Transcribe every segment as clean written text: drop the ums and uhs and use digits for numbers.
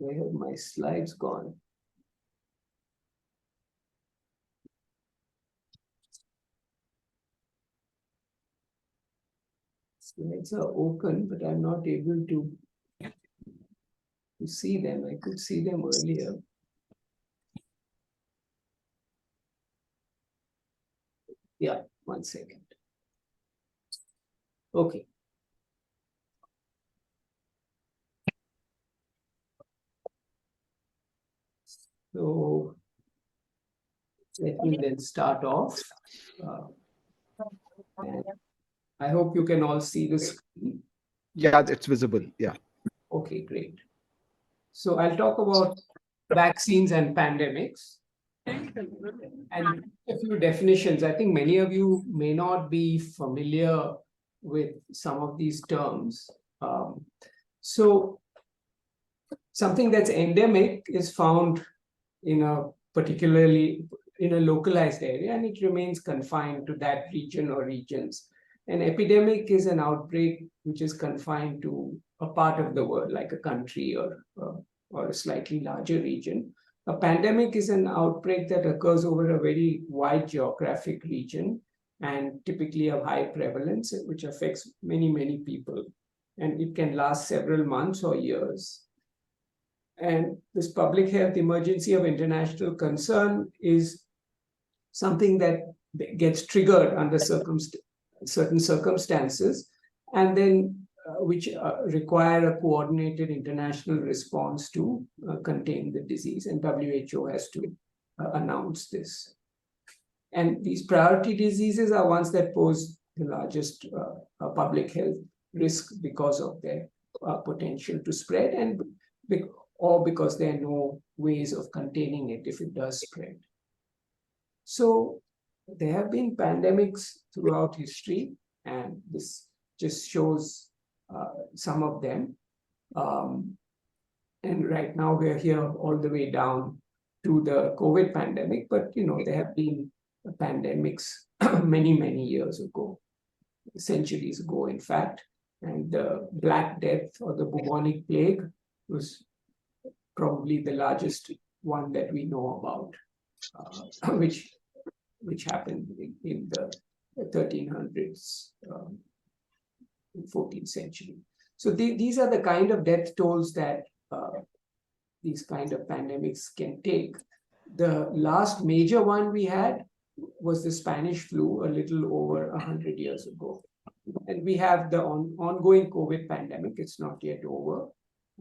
Where have my slides gone? Slides are open, but I'm not able to see them. I could see them earlier. Yeah, 1 second. Okay. So let me then start off. And I hope you can all see the screen. Yeah, it's visible. Yeah. Okay, great. So I'll talk about vaccines and pandemics and a few definitions. I think many of you may not be familiar with some of these terms. So something that's endemic is found in a localized area, and it remains confined to that region or regions. An epidemic is an outbreak which is confined to a part of the world, like a country or a slightly larger region. A pandemic is an outbreak that occurs over a very wide geographic region and typically of high prevalence, which affects many, many people. And it can last several months or years. And this public health emergency of international concern is something that gets triggered under certain circumstances, and then which require a coordinated international response to contain the disease, and WHO has to announce this. And these priority diseases are ones that pose the largest public health risk because of their potential to spread, and or because there are no ways of containing it if it does spread. So there have been pandemics throughout history, and this just shows some of them. And right now we're here all the way down to the COVID pandemic, but there have been pandemics many, many years ago, centuries ago, in fact. And the Black Death or the bubonic plague was probably the largest one that we know about, which happened in the 1300s, 14th century. So these are the kind of death tolls that these kind of pandemics can take. The last major one we had was the Spanish flu a little over 100 years ago. And we have the ongoing COVID pandemic. It's not yet over.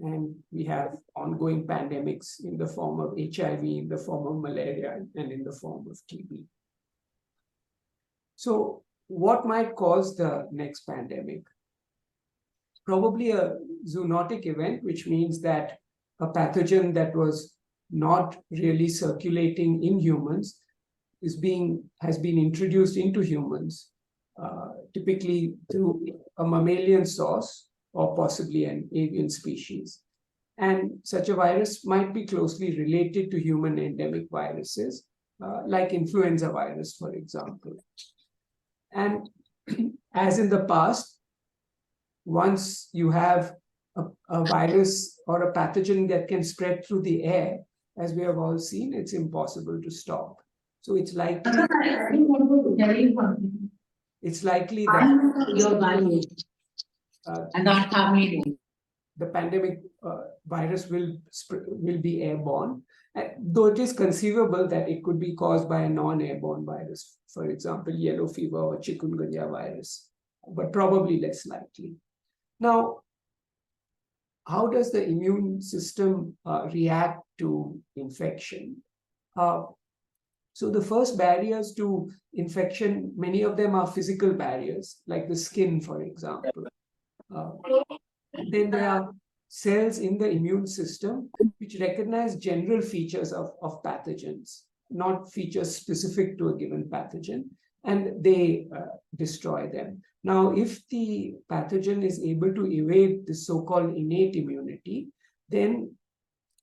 And we have ongoing pandemics in the form of HIV, in the form of malaria, and in the form of TB. So what might cause the next pandemic? Probably a zoonotic event, which means that a pathogen that was not really circulating in humans has been introduced into humans, typically through a mammalian source or possibly an avian species. And such a virus might be closely related to human endemic viruses, like influenza virus, for example. And as in the past, once you have a virus or a pathogen that can spread through the air, as we have all seen, it's impossible to stop. So it's likely that the pandemic virus will be airborne, though it is conceivable that it could be caused by a non-airborne virus, for example, yellow fever or chikungunya virus, but probably less likely. Now, how does the immune system react to infection? So the first barriers to infection, many of them are physical barriers, like the skin, for example. Then there are cells in the immune system which recognize general features of pathogens, not features specific to a given pathogen, and they destroy them. Now, if the pathogen is able to evade the so-called innate immunity, then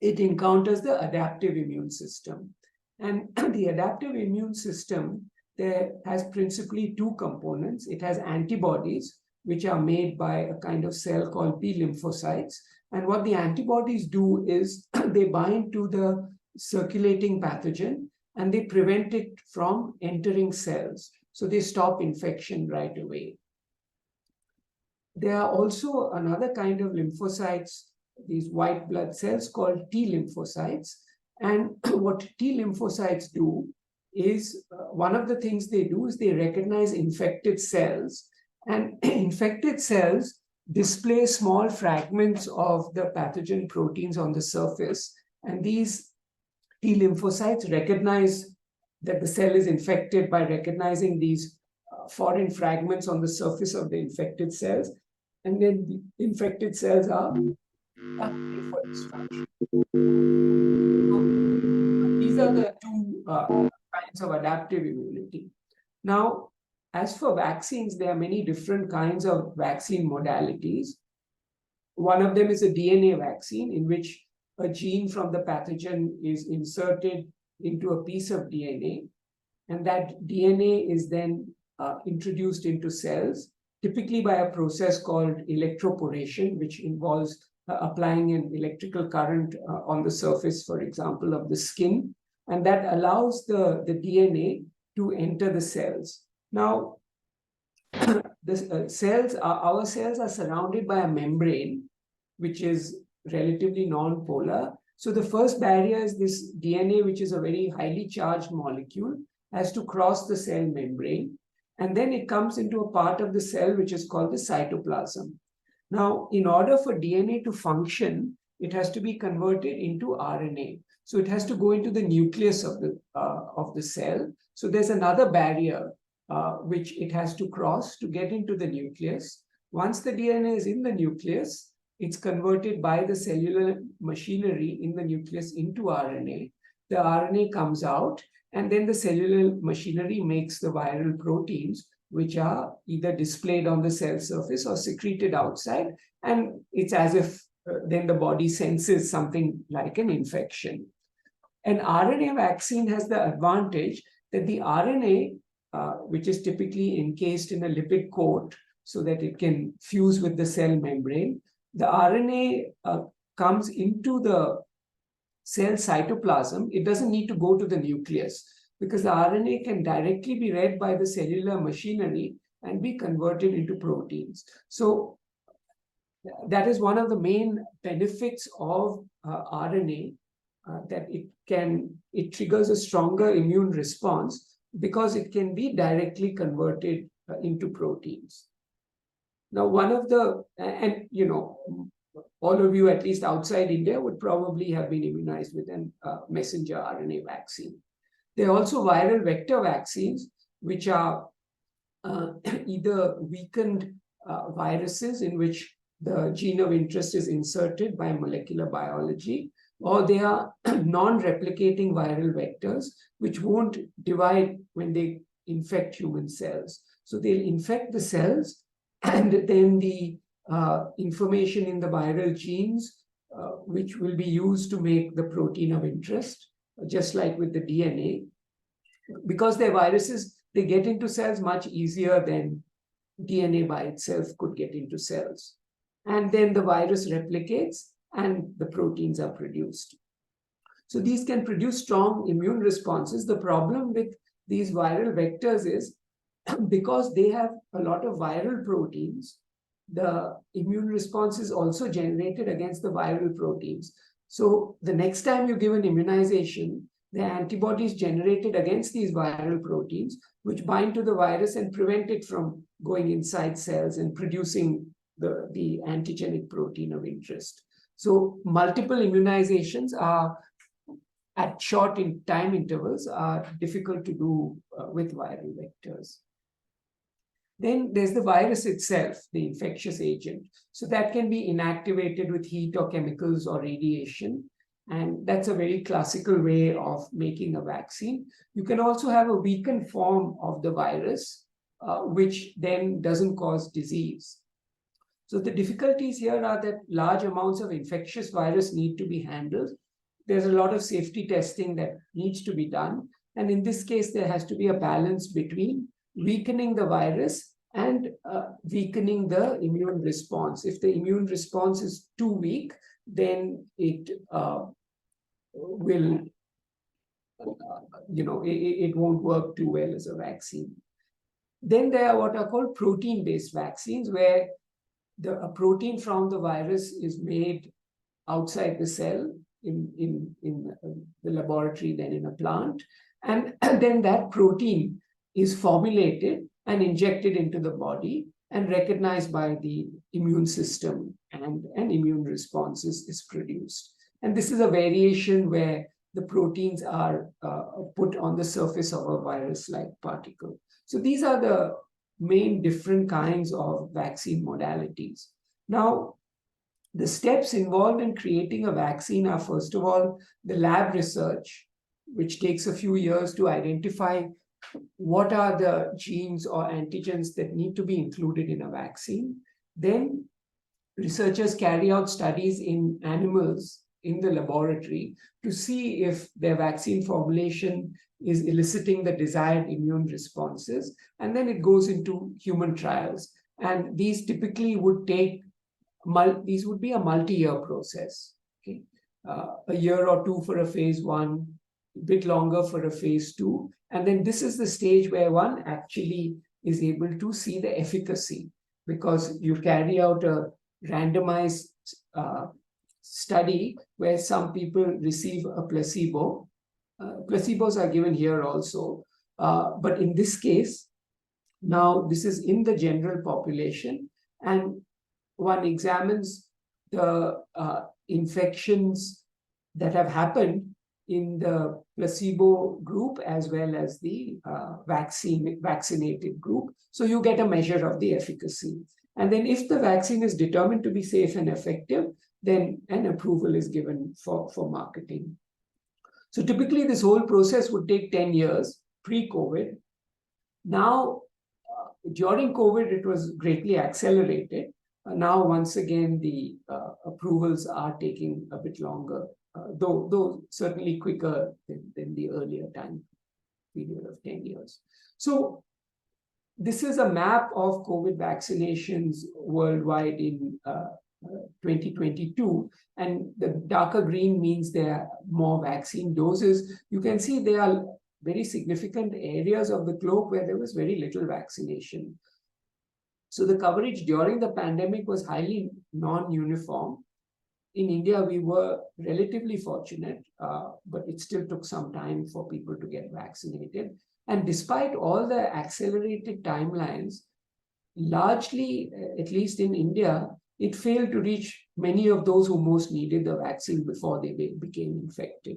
it encounters the adaptive immune system. And the adaptive immune system there has principally two components. It has antibodies, which are made by a kind of cell called B lymphocytes, And what the antibodies do is they bind to the circulating pathogen and they prevent it from entering cells. So they stop infection right away. There are also another kind of lymphocytes, these white blood cells called T lymphocytes. And what T lymphocytes do is one of the things they do is they recognize infected cells, and infected cells display small fragments of the pathogen proteins on the surface. And these T lymphocytes recognize that the cell is infected by recognizing these foreign fragments on the surface of the infected cells. And then the infected cells are ready for this function. So these are the two kinds of adaptive immunity. Now, as for vaccines, there are many different kinds of vaccine modalities. One of them is a DNA vaccine, in which a gene from the pathogen is inserted into a piece of DNA, and that DNA is then introduced into cells, typically by a process called electroporation, which involves applying an electrical current on the surface, for example, of the skin, and that allows the DNA to enter the cells. Now, our cells are surrounded by a membrane, which is relatively non-polar. So the first barrier is this DNA, which is a very highly charged molecule, has to cross the cell membrane, and then it comes into a part of the cell which is called the cytoplasm. Now, in order for DNA to function, it has to be converted into RNA. So it has to go into the nucleus of the cell. So there's another barrier which it has to cross to get into the nucleus. Once the DNA is in the nucleus, it's converted by the cellular machinery in the nucleus into RNA. The RNA comes out, and then the cellular machinery makes the viral proteins, which are either displayed on the cell surface or secreted outside. And it's as if then the body senses something like an infection. An RNA vaccine has the advantage that the RNA, which is typically encased in a lipid coat so that it can fuse with the cell membrane, the RNA comes into the cell cytoplasm. It doesn't need to go to the nucleus, because the RNA can directly be read by the cellular machinery and be converted into proteins. So that is one of the main benefits of RNA, that it triggers a stronger immune response because it can be directly converted into proteins. Now, and you know, all of you, at least outside India, would probably have been immunized with a messenger RNA vaccine. There are also viral vector vaccines, which are either weakened viruses in which the gene of interest is inserted by molecular biology, or they are non-replicating viral vectors, which won't divide when they infect human cells. So they'll infect the cells, and then the information in the viral genes, which will be used to make the protein of interest, just like with the DNA. Because they're viruses, they get into cells much easier than DNA by itself could get into cells. And then the virus replicates and the proteins are produced. So these can produce strong immune responses. The problem with these viral vectors is because they have a lot of viral proteins, the immune response is also generated against the viral proteins. So the next time you give an immunization, the antibodies generated against these viral proteins, which bind to the virus and prevent it from going inside cells and producing the antigenic protein of interest. So multiple immunizations are at short time intervals are difficult to do with viral vectors. Then there's the virus itself, the infectious agent. So that can be inactivated with heat or chemicals or radiation. And that's a very classical way of making a vaccine. You can also have a weakened form of the virus, which then doesn't cause disease. So the difficulties here are that large amounts of infectious virus need to be handled. There's a lot of safety testing that needs to be done. And in this case, there has to be a balance between weakening the virus and weakening the immune response. If the immune response is too weak, then it will, it won't work too well as a vaccine. Then there are what are called protein-based vaccines, where a protein from the virus is made outside the cell in the laboratory, then in a plant. And then that protein is formulated and injected into the body and recognized by the immune system, and an immune response is produced. And this is a variation where the proteins are put on the surface of a virus-like particle. So these are the main different kinds of vaccine modalities. Now, the steps involved in creating a vaccine are, first of all, the lab research, which takes a few years to identify what are the genes or antigens that need to be included in a vaccine. Then researchers carry out studies in animals in the laboratory to see if their vaccine formulation is eliciting the desired immune responses. And then it goes into human trials. And these typically would take, these would be a multi-year process. Okay? A year or two for a phase 1, a bit longer for a phase 2. And then this is the stage where one actually is able to see the efficacy, because you carry out a randomized study where some people receive a placebo. Placebos are given here also. But in this case, now this is in the general population, and one examines the infections that have happened in the placebo group as well as the vaccinated group. So you get a measure of the efficacy. And then if the vaccine is determined to be safe and effective, then an approval is given for marketing. So typically this whole process would take 10 years pre-COVID. Now, during COVID, it was greatly accelerated. Now, once again, the approvals are taking a bit longer, though certainly quicker than the earlier time period of 10 years. So this is a map of COVID vaccinations worldwide in 2022, and the darker green means there are more vaccine doses. You can see there are very significant areas of the globe where there was very little vaccination. So the coverage during the pandemic was highly non-uniform. In India, we were relatively fortunate, but it still took some time for people to get vaccinated. And despite all the accelerated timelines, largely, at least in India, it failed to reach many of those who most needed the vaccine before they became infected.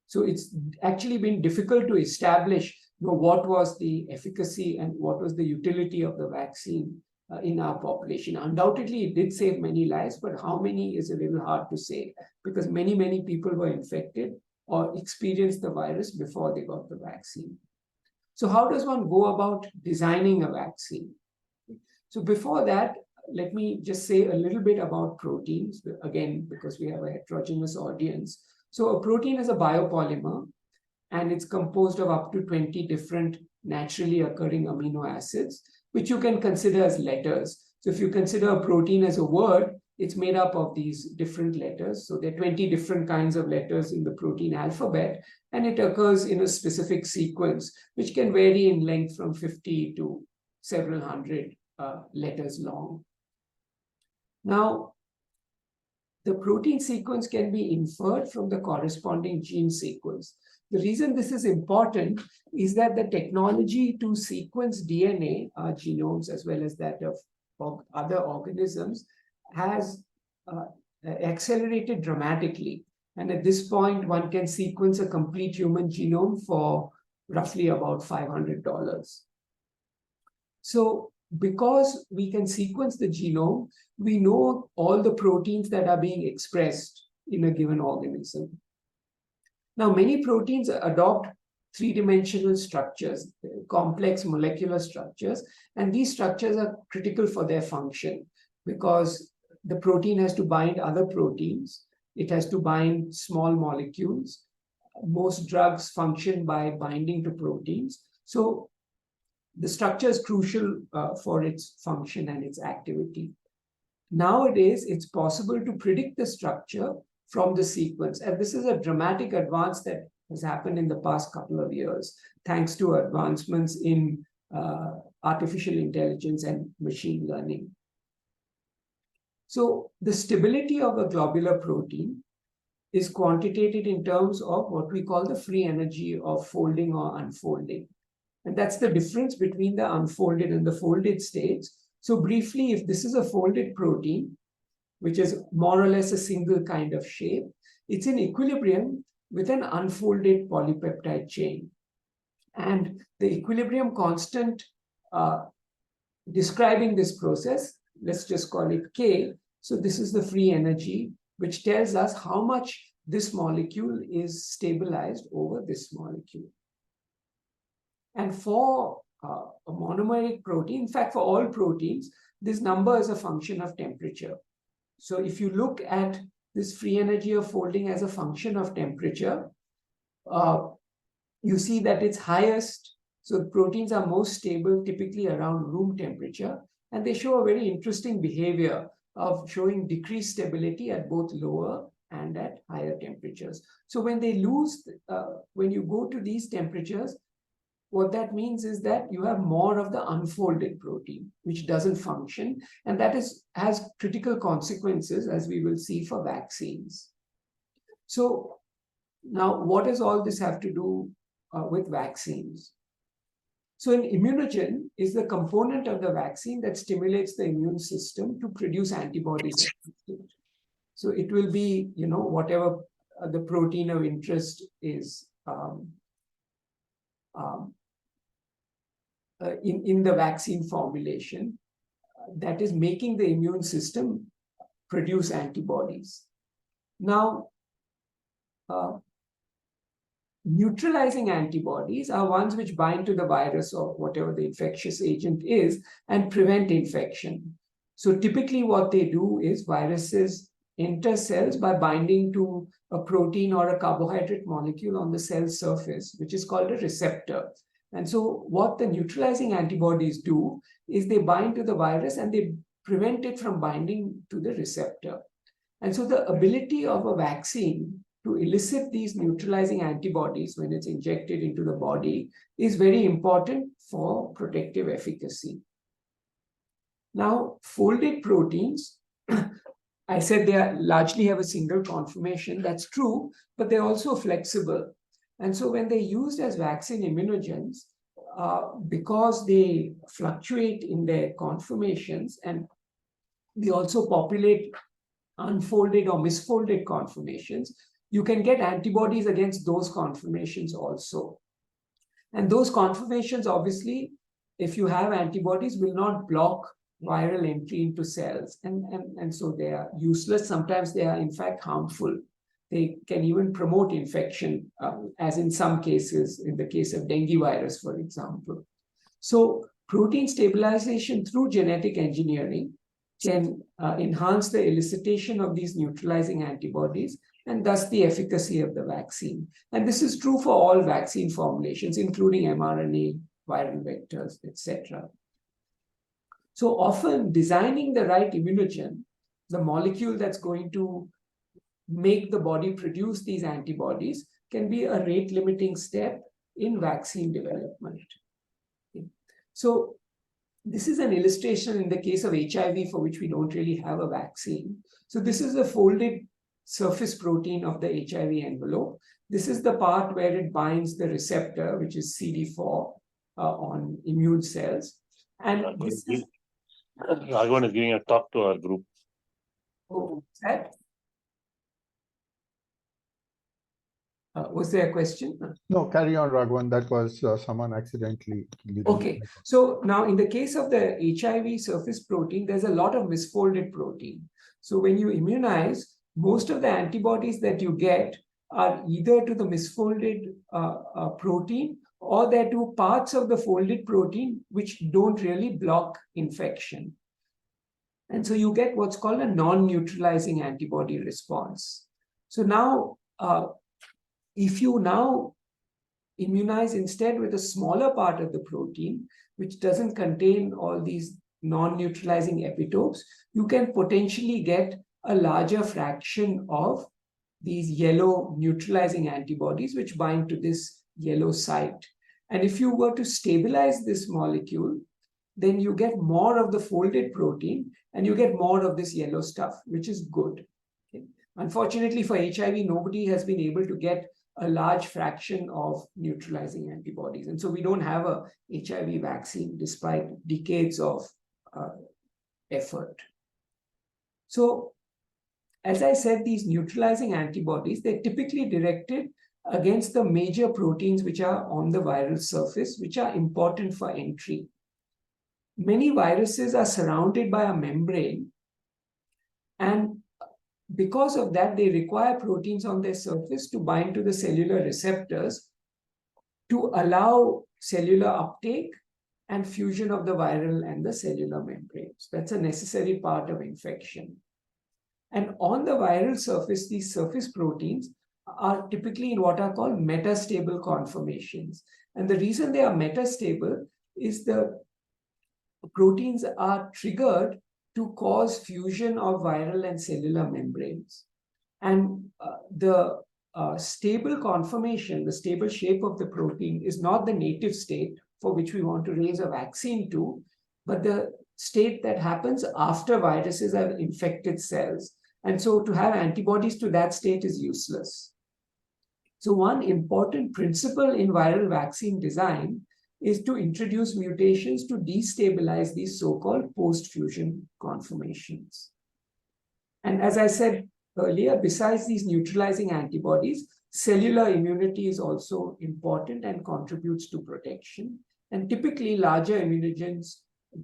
So it's actually been difficult to establish what was the efficacy and what was the utility of the vaccine in our population. Undoubtedly, it did save many lives, but how many is a little hard to say, because many people were infected or experienced the virus before they got the vaccine. So how does one go about designing a vaccine? So before that, let me just say a little bit about proteins, again, because we have a heterogeneous audience. So a protein is a biopolymer, and it's composed of up to 20 different naturally occurring amino acids, which you can consider as letters. So if you consider a protein as a word, it's made up of these different letters. So there are 20 different kinds of letters in the protein alphabet, and it occurs in a specific sequence, which can vary in length from 50 to several hundred letters long. Now, the protein sequence can be inferred from the corresponding gene sequence. The reason this is important is that the technology to sequence DNA, our genomes, as well as that of other organisms, has accelerated dramatically. And at this point, one can sequence a complete human genome for roughly about $500. So because we can sequence the genome, we know all the proteins that are being expressed in a given organism. Now, many proteins adopt three-dimensional structures, complex molecular structures, and these structures are critical for their function because the protein has to bind other proteins. It has to bind small molecules. Most drugs function by binding to proteins. So the structure is crucial for its function and its activity. Nowadays, it's possible to predict the structure from the sequence. And this is a dramatic advance that has happened in the past couple of years, thanks to advancements in artificial intelligence and machine learning. So the stability of a globular protein is quantitated in terms of what we call the free energy of folding or unfolding. And that's the difference between the unfolded and the folded states. So briefly, if this is a folded protein, which is more or less a single kind of shape, it's in equilibrium with an unfolded polypeptide chain. And the equilibrium constant describing this process, let's just call it K. So this is the free energy, which tells us how much this molecule is stabilized over this molecule. And for a monomeric protein, in fact, for all proteins, this number is a function of temperature. So if you look at this free energy of folding as a function of temperature, you see that it's highest. So proteins are most stable, typically around room temperature, and they show a very interesting behavior of showing decreased stability at both lower and at higher temperatures. So when they lose, when you go to these temperatures, what that means is that you have more of the unfolded protein, which doesn't function, and that has critical consequences, as we will see, for vaccines. So now, what does all this have to do with vaccines? So an immunogen is the component of the vaccine that stimulates the immune system to produce antibodies. So it will be, whatever the protein of interest is in the vaccine formulation that is making the immune system produce antibodies. Now, neutralizing antibodies are ones which bind to the virus or whatever the infectious agent is and prevent infection. So typically what they do is viruses enter cells by binding to a protein or a carbohydrate molecule on the cell surface, which is called a receptor. And so what the neutralizing antibodies do is they bind to the virus and they prevent it from binding to the receptor. And so the ability of a vaccine to elicit these neutralizing antibodies when it's injected into the body is very important for protective efficacy. Now, folded proteins, I said they largely have a single conformation. That's true, but they're also flexible. And so when they're used as vaccine immunogens, because they fluctuate in their conformations and they also populate unfolded or misfolded conformations, you can get antibodies against those conformations also. And those conformations, obviously, if you have antibodies, will not block viral entry into cells. And so they are useless. Sometimes they are, in fact, harmful. They can even promote infection, as in some cases, in the case of dengue virus, for example. So protein stabilization through genetic engineering can enhance the elicitation of these neutralizing antibodies and thus the efficacy of the vaccine. And this is true for all vaccine formulations, including mRNA, viral vectors, etc. So often designing the right immunogen, the molecule that's going to make the body produce these antibodies, can be a rate-limiting step in vaccine development. Okay. So this is an illustration in the case of HIV, for which we don't really have a vaccine. So this is a folded surface protein of the HIV envelope. This is the part where it binds the receptor, which is CD4, on immune cells. And this is... Raghavan is giving a talk to our group. Oh, that? Was there a question? No, carry on, Raghavan. That was someone accidentally. Okay, so now in the case of the HIV surface protein, there's a lot of misfolded protein. So when you immunize, most of the antibodies that you get are either to the misfolded protein, or they're to parts of the folded protein which don't really block infection. And so you get what's called a non-neutralizing antibody response. So now, if you now immunize instead with a smaller part of the protein, which doesn't contain all these non-neutralizing epitopes, you can potentially get a larger fraction of these yellow neutralizing antibodies, which bind to this yellow site. And if you were to stabilize this molecule, then you get more of the folded protein and you get more of this yellow stuff, which is good. Okay. Unfortunately for HIV, nobody has been able to get a large fraction of neutralizing antibodies. And so we don't have a HIV vaccine despite decades of effort. So, as I said, these neutralizing antibodies, they're typically directed against the major proteins which are on the viral surface, which are important for entry. Many viruses are surrounded by a membrane, and because of that, they require proteins on their surface to bind to the cellular receptors to allow cellular uptake and fusion of the viral and the cellular membranes. That's a necessary part of infection. And on the viral surface, these surface proteins are typically in what are called metastable conformations. And the reason they are metastable is the proteins are triggered to cause fusion of viral and cellular membranes. And the stable conformation, the stable shape of the protein is not the native state for which we want to raise a vaccine to, but the state that happens after viruses have infected cells. And so to have antibodies to that state is useless. So one important principle in viral vaccine design is to introduce mutations to destabilize these so-called post-fusion conformations. And as I said earlier, besides these neutralizing antibodies, cellular immunity is also important and contributes to protection. And typically, larger immunogens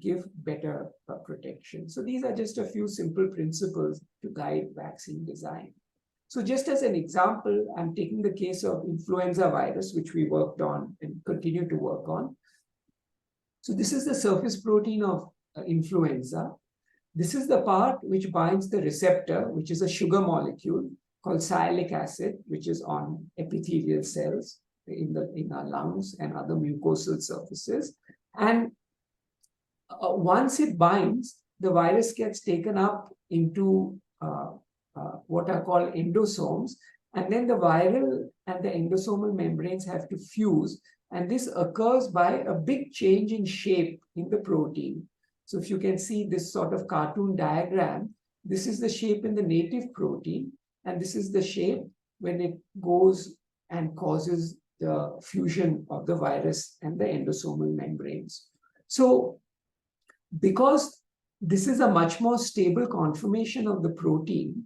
give better protection. So these are just a few simple principles to guide vaccine design. So just as an example, I'm taking the case of influenza virus, which we worked on and continue to work on. So this is the surface protein of influenza. This is the part which binds the receptor, which is a sugar molecule called sialic acid, which is on epithelial cells in our lungs and other mucosal surfaces. And once it binds, the virus gets taken up into what are called endosomes, and then the viral and the endosomal membranes have to fuse, and this occurs by a big change in shape in the protein. So if you can see this sort of cartoon diagram, this is the shape in the native protein, and this is the shape when it goes and causes the fusion of the virus and the endosomal membranes. So because this is a much more stable conformation of the protein,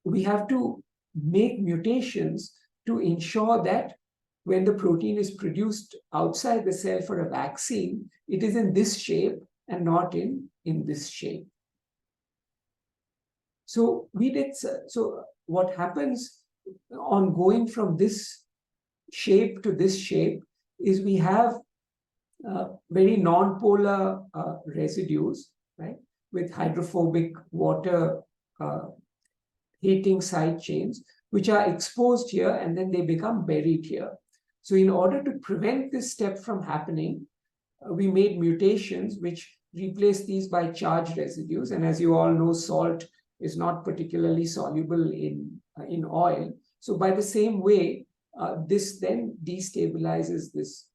we have to make mutations to ensure that when the protein is produced outside the cell for a vaccine, it is in this shape and not in this shape. So what happens on going from this shape to this shape is we have very non-polar residues, right, with hydrophobic water heating side chains, which are exposed here and then they become buried here. So in order to prevent this step from happening, we made mutations which replace these by charged residues. And as you all know, salt is not particularly soluble in oil. So by the same way, this then destabilizes this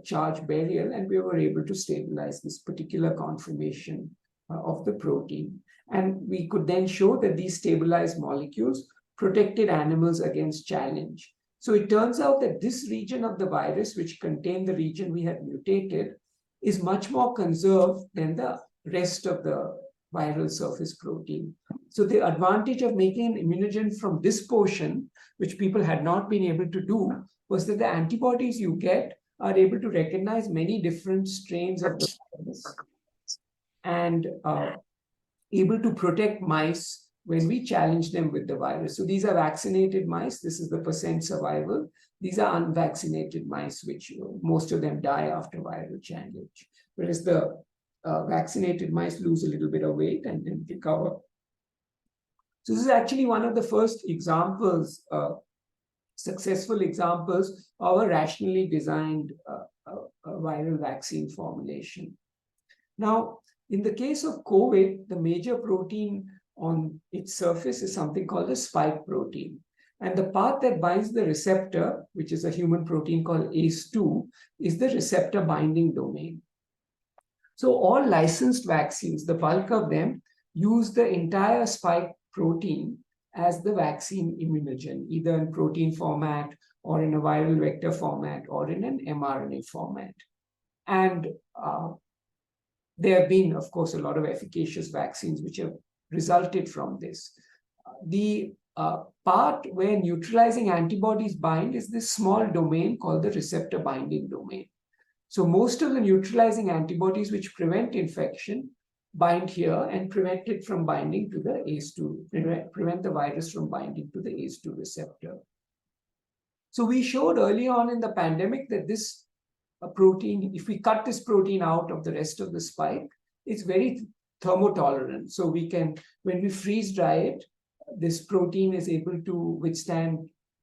charge burial, and we were able to stabilize this particular conformation of the protein. And we could then show that these stabilized molecules protected animals against challenge. So it turns out that this region of the virus, which contained the region we had mutated, is much more conserved than the rest of the viral surface protein. So the advantage of making an immunogen from this portion, which people had not been able to do, was that the antibodies you get are able to recognize many different strains of the virus and able to protect mice when we challenge them with the virus. So these are vaccinated mice. This is the % survival. These are unvaccinated mice, which most of them die after viral challenge. Whereas the vaccinated mice lose a little bit of weight and then recover. So this is actually one of the first examples successful examples of a rationally designed viral vaccine formulation. Now, in the case of COVID, the major protein on its surface is something called the spike protein. And the part that binds the receptor, which is a human protein called ACE2, is the receptor binding domain. So all licensed vaccines, the bulk of them, use the entire spike protein as the vaccine immunogen, either in protein format or in a viral vector format or in an mRNA format. And there have been, of course, a lot of efficacious vaccines which have resulted from this. The part where neutralizing antibodies bind is this small domain called the receptor binding domain. So most of the neutralizing antibodies which prevent infection bind here and prevent it from binding to the ACE2, prevent the virus from binding to the ACE2 receptor. So we showed early on in the pandemic that this protein, if we cut this protein out of the rest of the spike, it's very thermotolerant. So we can, when we freeze dry it, this protein is able to withstand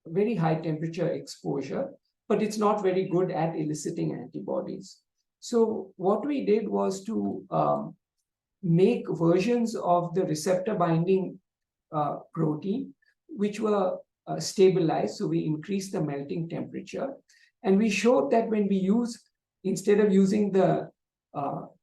very high temperature exposure, but it's not very good at eliciting antibodies. So what we did was to make versions of the receptor binding protein, which were stabilized. So we increased the melting temperature. And we showed that when we use, instead of using the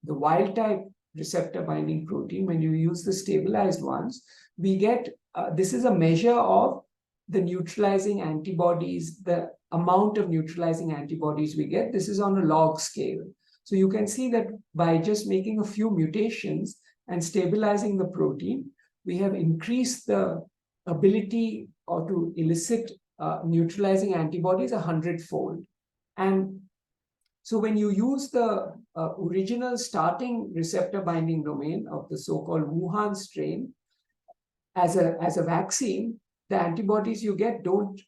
wild type receptor binding protein, when you use the stabilized ones, we get, this is a measure of the neutralizing antibodies, the amount of neutralizing antibodies we get. This is on a log scale. So you can see that by just making a few mutations and stabilizing the protein, we have increased the ability or to elicit neutralizing antibodies 100-fold. And so when you use the original starting receptor binding domain of the so-called Wuhan strain as a vaccine, the antibodies you get don't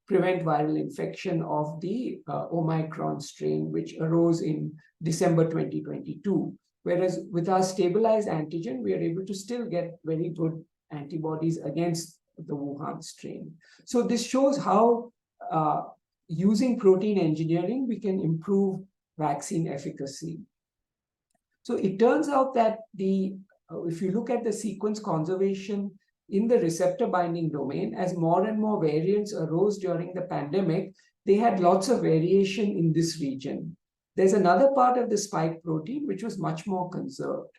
prevent viral infection of the Omicron strain, which arose in December 2022. Whereas with our stabilized antigen, we are able to still get very good antibodies against the Wuhan strain. So this shows how using protein engineering, we can improve vaccine efficacy. So it turns out that if you look at the sequence conservation in the receptor binding domain, as more and more variants arose during the pandemic, they had lots of variation in this region. There's another part of the spike protein which was much more conserved.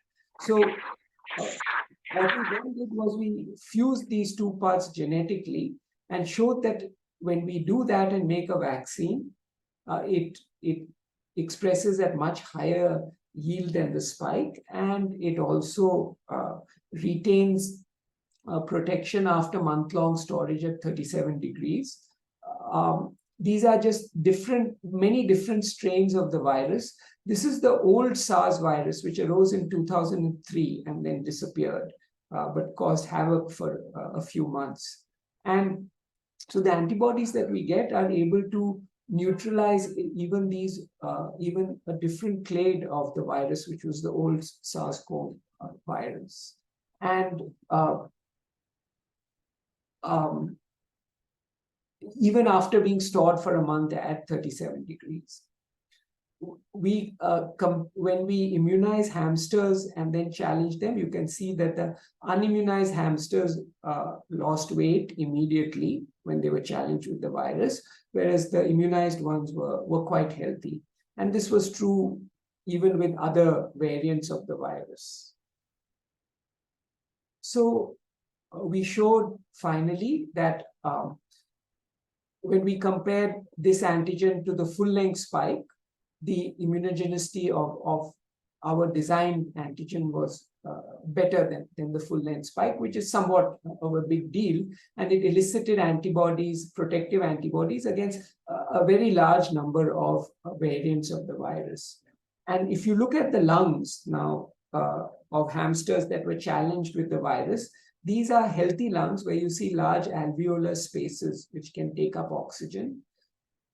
So what we then did was we fused these two parts genetically and showed that when we do that and make a vaccine, it expresses at much higher yield than the spike, and it also retains protection after month-long storage at 37 degrees. These are just many different strains of the virus. This is the old SARS virus, which arose in 2003 and then disappeared, but caused havoc for a few months. And so the antibodies that we get are able to neutralize even even a different clade of the virus, which was the old SARS-CoV virus. And even after being stored for a month at 37 degrees. When we immunize hamsters and then challenge them, you can see that the unimmunized hamsters lost weight immediately when they were challenged with the virus, whereas the immunized ones were quite healthy. And this was true even with other variants of the virus. So we showed finally that when we compared this antigen to the full-length spike, the immunogenicity of our designed antigen was better than the full-length spike, which is somewhat of a big deal. And it elicited antibodies, protective antibodies against a very large number of variants of the virus. And if you look at the lungs now of hamsters that were challenged with the virus, these are healthy lungs where you see large alveolar spaces which can take up oxygen.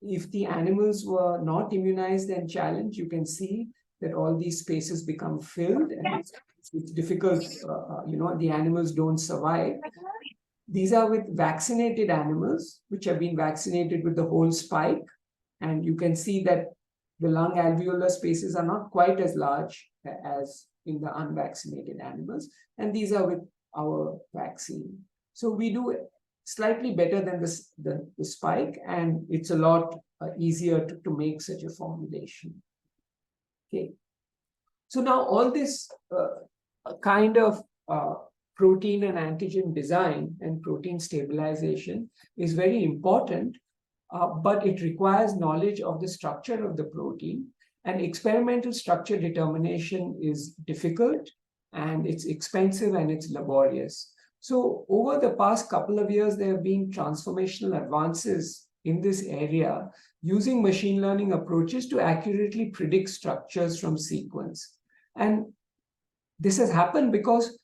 If the animals were not immunized and challenged, you can see that all these spaces become filled, and it's difficult, the animals don't survive. These are with vaccinated animals, which have been vaccinated with the whole spike. And you can see that the lung alveolar spaces are not quite as large as in the unvaccinated animals. And these are with our vaccine. So we do slightly better than the spike, and it's a lot easier to make such a formulation. Okay. So now all this kind of protein and antigen design and protein stabilization is very important, but it requires knowledge of the structure of the protein, and experimental structure determination is difficult, and it's expensive, and it's laborious. So over the past couple of years, there have been transformational advances in this area using machine learning approaches to accurately predict structures from sequence. And this has happened because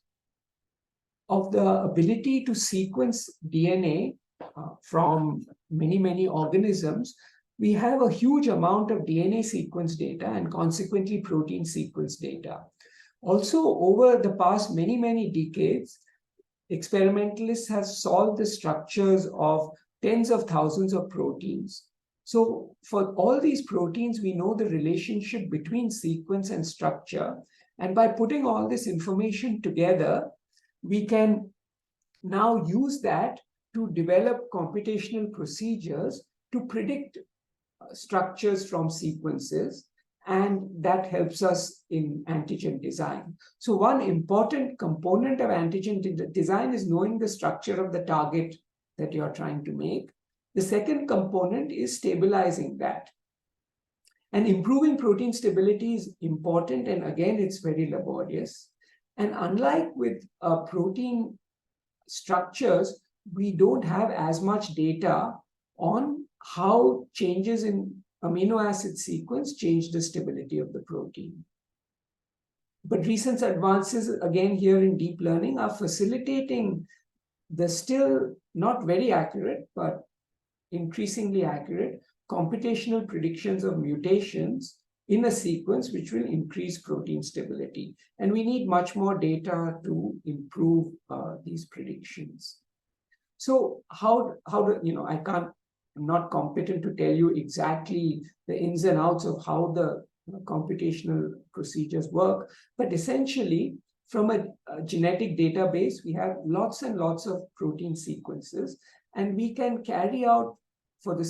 of the ability to sequence DNA from many, many organisms. We have a huge amount of DNA sequence data and consequently protein sequence data. Also, over the past many, many decades, experimentalists have solved the structures of tens of thousands of proteins. So for all these proteins, we know the relationship between sequence and structure. And by putting all this information together, we can now use that to develop computational procedures to predict structures from sequences, and that helps us in antigen design. So one important component of antigen design is knowing the structure of the target that you're trying to make. The second component is stabilizing that. And improving protein stability is important, and again, it's very laborious. And unlike with protein structures, we don't have as much data on how changes in amino acid sequence change the stability of the protein. But recent advances, again here in deep learning, are facilitating the still not very accurate, but increasingly accurate computational predictions of mutations in a sequence, which will increase protein stability. And we need much more data to improve these predictions. So how do, I'm not competent to tell you exactly the ins and outs of how the computational procedures work, but essentially from a genetic database, we have lots and lots of protein sequences, and we can carry out for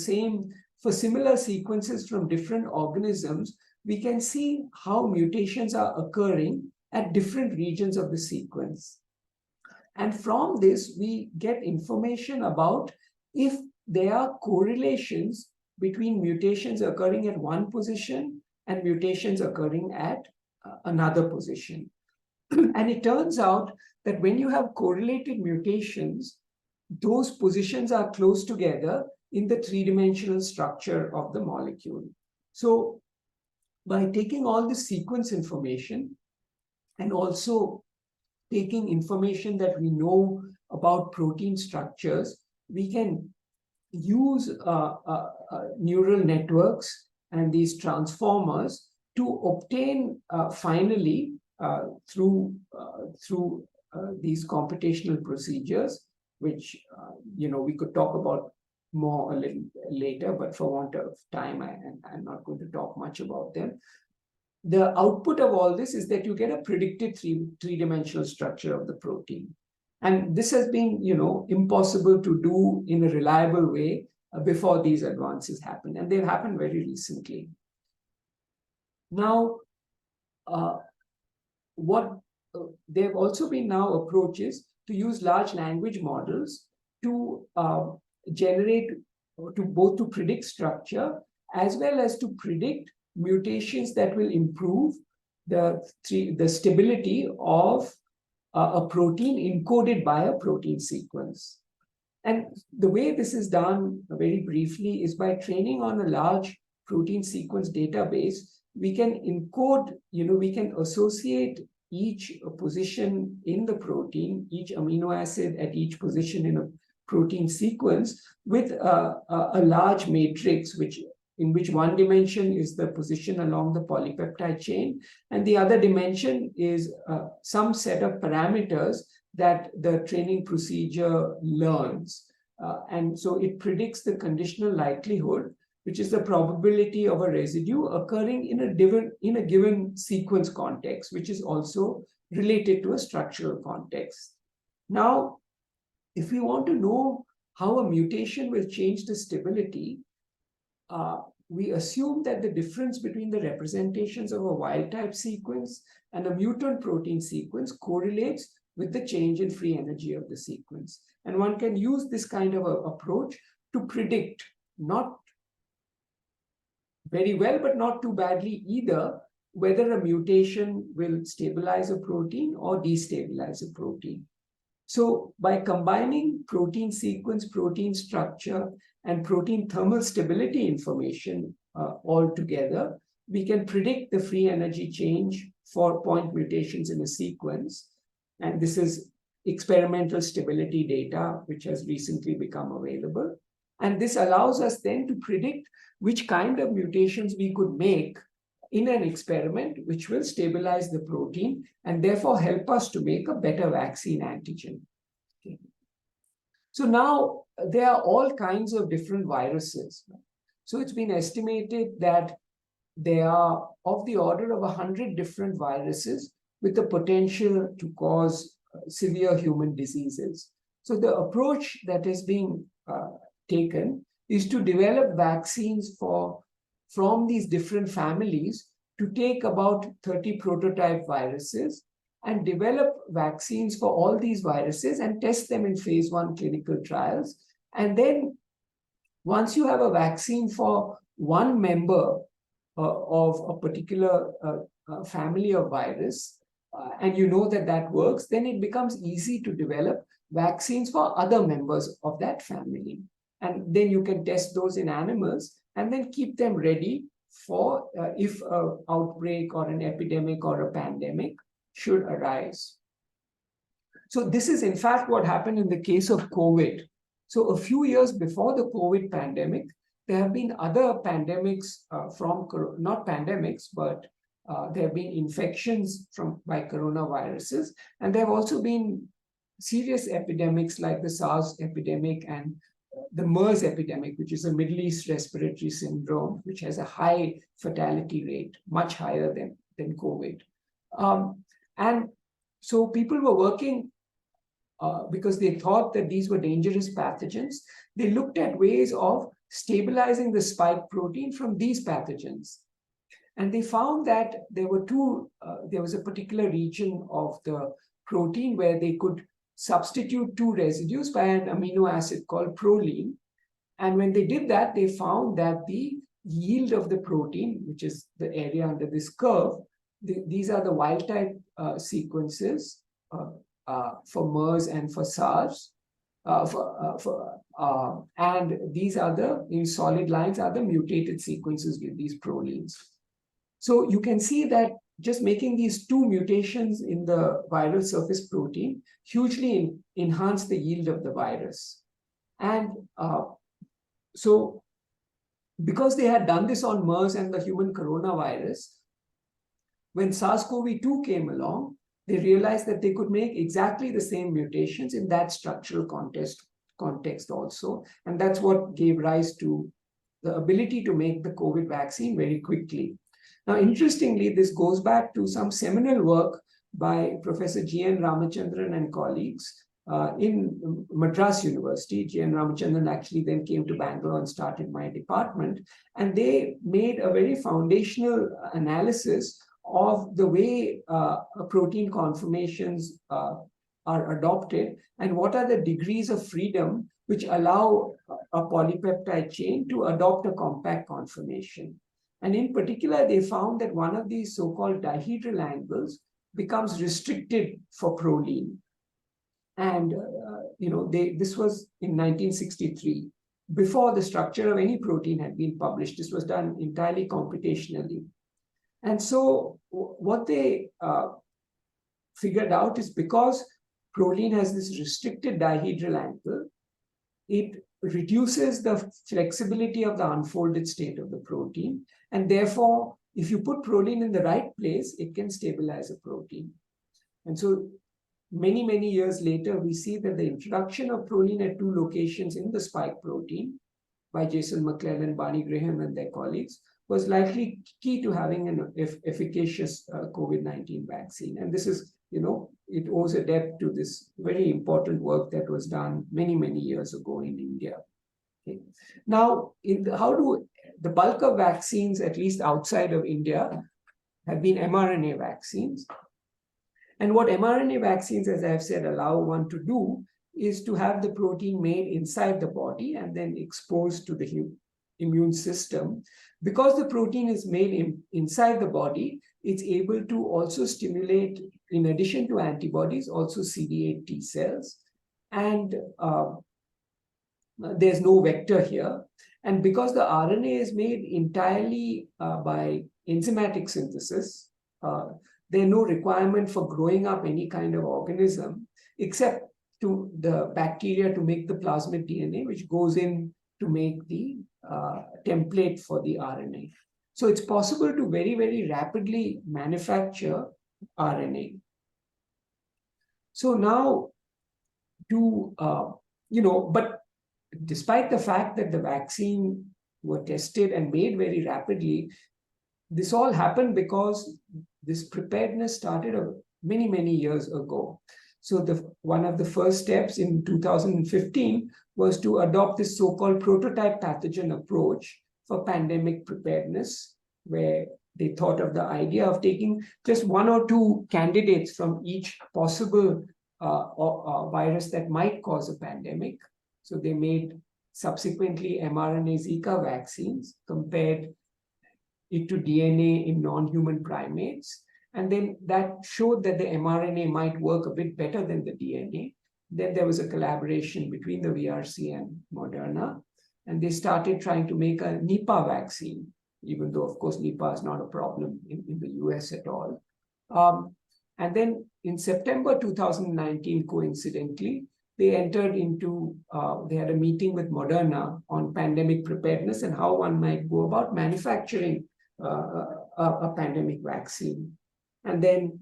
similar sequences from different organisms, we can see how mutations are occurring at different regions of the sequence. And from this, we get information about if there are correlations between mutations occurring at one position and mutations occurring at another position. And it turns out that when you have correlated mutations, those positions are close together in the three-dimensional structure of the molecule. So by taking all the sequence information and also taking information that we know about protein structures, we can use neural networks and these transformers to obtain finally through these computational procedures, which we could talk about more a little later, but for want of time, I'm not going to talk much about them. The output of all this is that you get a predicted three-dimensional structure of the protein. And this has been, impossible to do in a reliable way before these advances happened. And they've happened very recently. Now, there have also been now approaches to use large language models to generate, to predict structure, as well as to predict mutations that will improve the stability of a protein encoded by a protein sequence. And the way this is done, very briefly, is by training on a large protein sequence database. We can encode, we can associate each position in the protein, each amino acid at each position in a protein sequence with a large matrix, which in which one dimension is the position along the polypeptide chain, and the other dimension is some set of parameters that the training procedure learns. And so it predicts the conditional likelihood, which is the probability of a residue occurring in a given sequence context, which is also related to a structural context. Now, if we want to know how a mutation will change the stability, we assume that the difference between the representations of a wild type sequence and a mutant protein sequence correlates with the change in free energy of the sequence. And one can use this kind of approach to predict, not very well, but not too badly either, whether a mutation will stabilize a protein or destabilize a protein. So by combining protein sequence, protein structure, and protein thermal stability information all together, we can predict the free energy change for point mutations in a sequence. And this is experimental stability data, which has recently become available. And this allows us then to predict which kind of mutations we could make in an experiment which will stabilize the protein and therefore help us to make a better vaccine antigen. Okay. So now there are all kinds of different viruses. So it's been estimated that there are of the order of 100 different viruses with the potential to cause severe human diseases. So the approach that is being taken is to develop vaccines from these different families, to take about 30 prototype viruses and develop vaccines for all these viruses and test them in phase 1 clinical trials. And then once you have a vaccine for one member of a particular family of virus, and you know that that works, then it becomes easy to develop vaccines for other members of that family. And then you can test those in animals and then keep them ready for if an outbreak or an epidemic or a pandemic should arise. So this is in fact what happened in the case of COVID. So a few years before the COVID pandemic, there have been other pandemics not pandemics, but there have been infections by coronaviruses. And there have also been serious epidemics like the SARS epidemic and the MERS epidemic, which is a Middle East respiratory syndrome, which has a high fatality rate, much higher than COVID. And so people were working because they thought that these were dangerous pathogens. They looked at ways of stabilizing the spike protein from these pathogens. And they found that there was a particular region of the protein where they could substitute two residues by an amino acid called proline. And when they did that, they found that the yield of the protein, which is the area under this curve, these are the wild type sequences for MERS and for SARS. And these are in solid lines are the mutated sequences with these prolines. So you can see that just making these two mutations in the viral surface protein hugely enhance the yield of the virus. And so because they had done this on MERS and the human coronavirus, when SARS-CoV-2 came along, they realized that they could make exactly the same mutations in that structural context also. And that's what gave rise to the ability to make the COVID vaccine very quickly. Now, interestingly, this goes back to some seminal work by Professor G.N. Ramachandran and colleagues in Madras University. G.N. Ramachandran actually then came to Bangalore and started my department. And they made a very foundational analysis of the way protein conformations are adopted and what are the degrees of freedom which allow a polypeptide chain to adopt a compact conformation. And in particular, they found that one of these so-called dihedral angles becomes restricted for proline. And this was in 1963, before the structure of any protein had been published. This was done entirely computationally. And so what they figured out is because proline has this restricted dihedral angle, it reduces the flexibility of the unfolded state of the protein. And therefore, if you put proline in the right place, it can stabilize a protein. And so many, many years later, we see that the introduction of proline at 2 locations in the spike protein by Jason McClellan, Barney Graham, and their colleagues was likely key to having an efficacious COVID-19 vaccine. And this is, it owes a debt to this very important work that was done many, many years ago in India. Okay. Now, how do the bulk of vaccines, at least outside of India, have been mRNA vaccines? And what mRNA vaccines, as I've said, allow one to do is to have the protein made inside the body and then exposed to the immune system. Because the protein is made inside the body, it's able to also stimulate, in addition to antibodies, also CD8 T cells. And there's no vector here. And because the RNA is made entirely by enzymatic synthesis, there's no requirement for growing up any kind of organism except to the bacteria to make the plasmid DNA, which goes in to make the template for the RNA. So it's possible to very, very rapidly manufacture RNA. So now but despite the fact that the vaccine were tested and made very rapidly, this all happened because this preparedness started many, many years ago. So one of the first steps in 2015 was to adopt this so-called prototype pathogen approach for pandemic preparedness, where they thought of the idea of taking just 1 or 2 candidates from each possible virus that might cause a pandemic. So they made subsequently mRNA Zika vaccines, compared it to DNA in non-human primates. And then that showed that the mRNA might work a bit better than the DNA. Then there was a collaboration between the VRC and Moderna, and they started trying to make a Nipah vaccine, even though, of course, Nipah is not a problem in the US at all. And then in September 2019, coincidentally, they entered into, they had a meeting with Moderna on pandemic preparedness and how one might go about manufacturing a pandemic vaccine. And then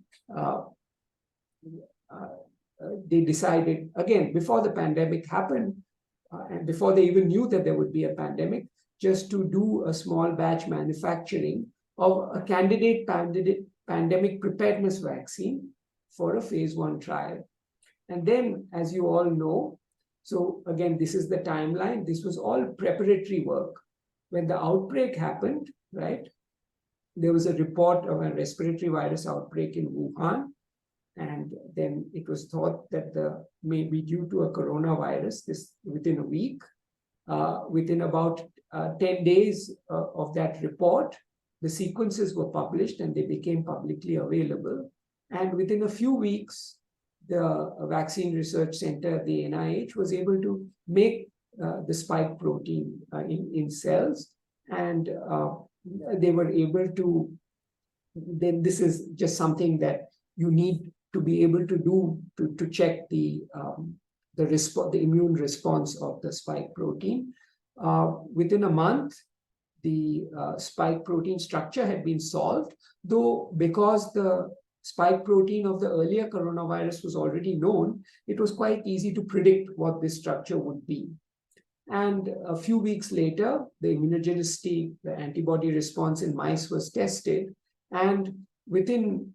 they decided, again, before the pandemic happened, and before they even knew that there would be a pandemic, just to do a small batch manufacturing of a candidate pandemic preparedness vaccine for a phase 1 trial. And then, as you all know, so again, this is the timeline. This was all preparatory work. When the outbreak happened, right, there was a report of a respiratory virus outbreak in Wuhan. And then it was thought that may be due to a coronavirus within a week. Within about 10 days of that report, the sequences were published and they became publicly available. And within a few weeks, the Vaccine Research Center, the NIH, was able to make the spike protein in cells. And they were able to, then this is just something that you need to be able to do to check the immune response of the spike protein. Within a month, the spike protein structure had been solved, though because the spike protein of the earlier coronavirus was already known, it was quite easy to predict what this structure would be. And a few weeks later, the immunogenicity, the antibody response in mice was tested. And within,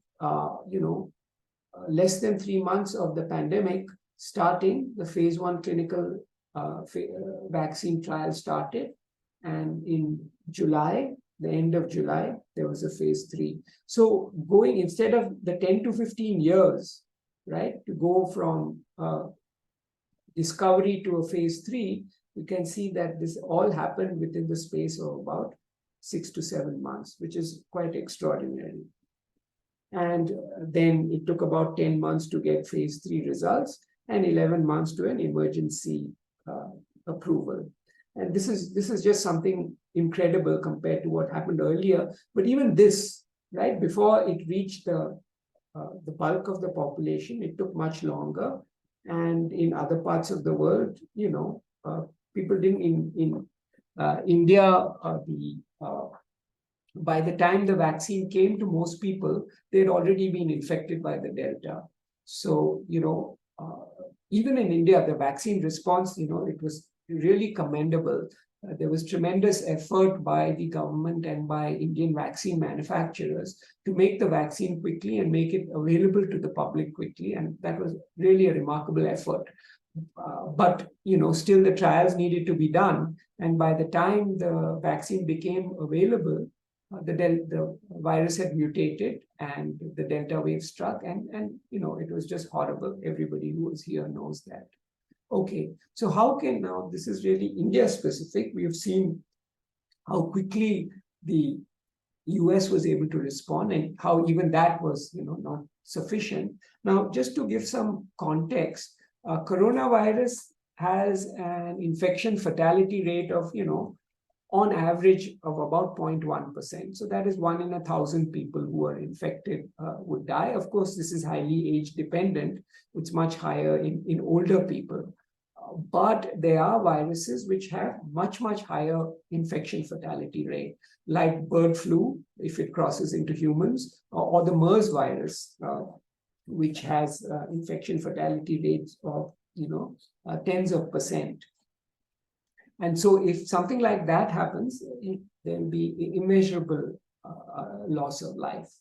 less than 3 months of the pandemic starting, the phase 1 clinical vaccine trial started. And in July, the end of July, there was a phase 3. So going, instead of the 10 to 15 years, right, to go from discovery to a phase 3, you can see that this all happened within the space of about 6 to 7 months, which is quite extraordinary. And then it took about 10 months to get phase 3 results and 11 months to an emergency approval. And this is just something incredible compared to what happened earlier. But even this, right, before it reached the bulk of the population, it took much longer. And in other parts of the world, people didn't in India, by the time the vaccine came to most people, they had already been infected by the Delta. So, even in India, the vaccine response, it was really commendable. There was tremendous effort by the government and by Indian vaccine manufacturers to make the vaccine quickly and make it available to the public quickly. And that was really a remarkable effort. But still the trials needed to be done. And by the time the vaccine became available, the virus had mutated and the Delta wave struck, and it was just horrible. Everybody who was here knows that. Okay, so how can now, this is really India specific. We have seen how quickly the US was able to respond and how even that was not sufficient. Now, just to give some context, coronavirus has an infection fatality rate of on average of about 0.1%. So that is 1 in 1,000 people who are infected would die. Of course, this is highly age dependent. It's much higher in older people. But there are viruses which have much, much higher infection fatality rate, like bird flu, if it crosses into humans, or the MERS virus, which has infection fatality rates of tens of percent. And so if something like that happens, there will be immeasurable loss of life.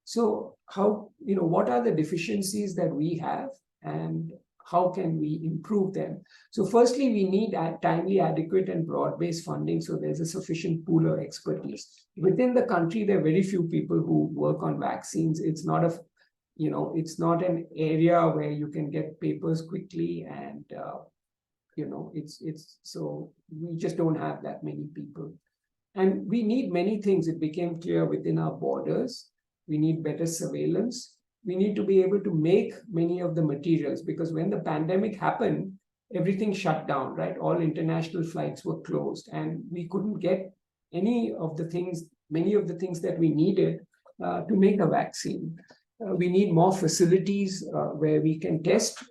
So how, what are the deficiencies that we have and how can we improve them? So firstly, we need timely, adequate and broad-based funding so there's a sufficient pool of expertise. Within the country, there are very few people who work on vaccines. It's not it's not an area where you can get papers quickly and so we just don't have that many people. And we need many things. It became clear within our borders. We need better surveillance. We need to be able to make many of the materials, because when the pandemic happened, everything shut down, right? All international flights were closed and we couldn't get many of the things that we needed to make a vaccine. We need more facilities where we can test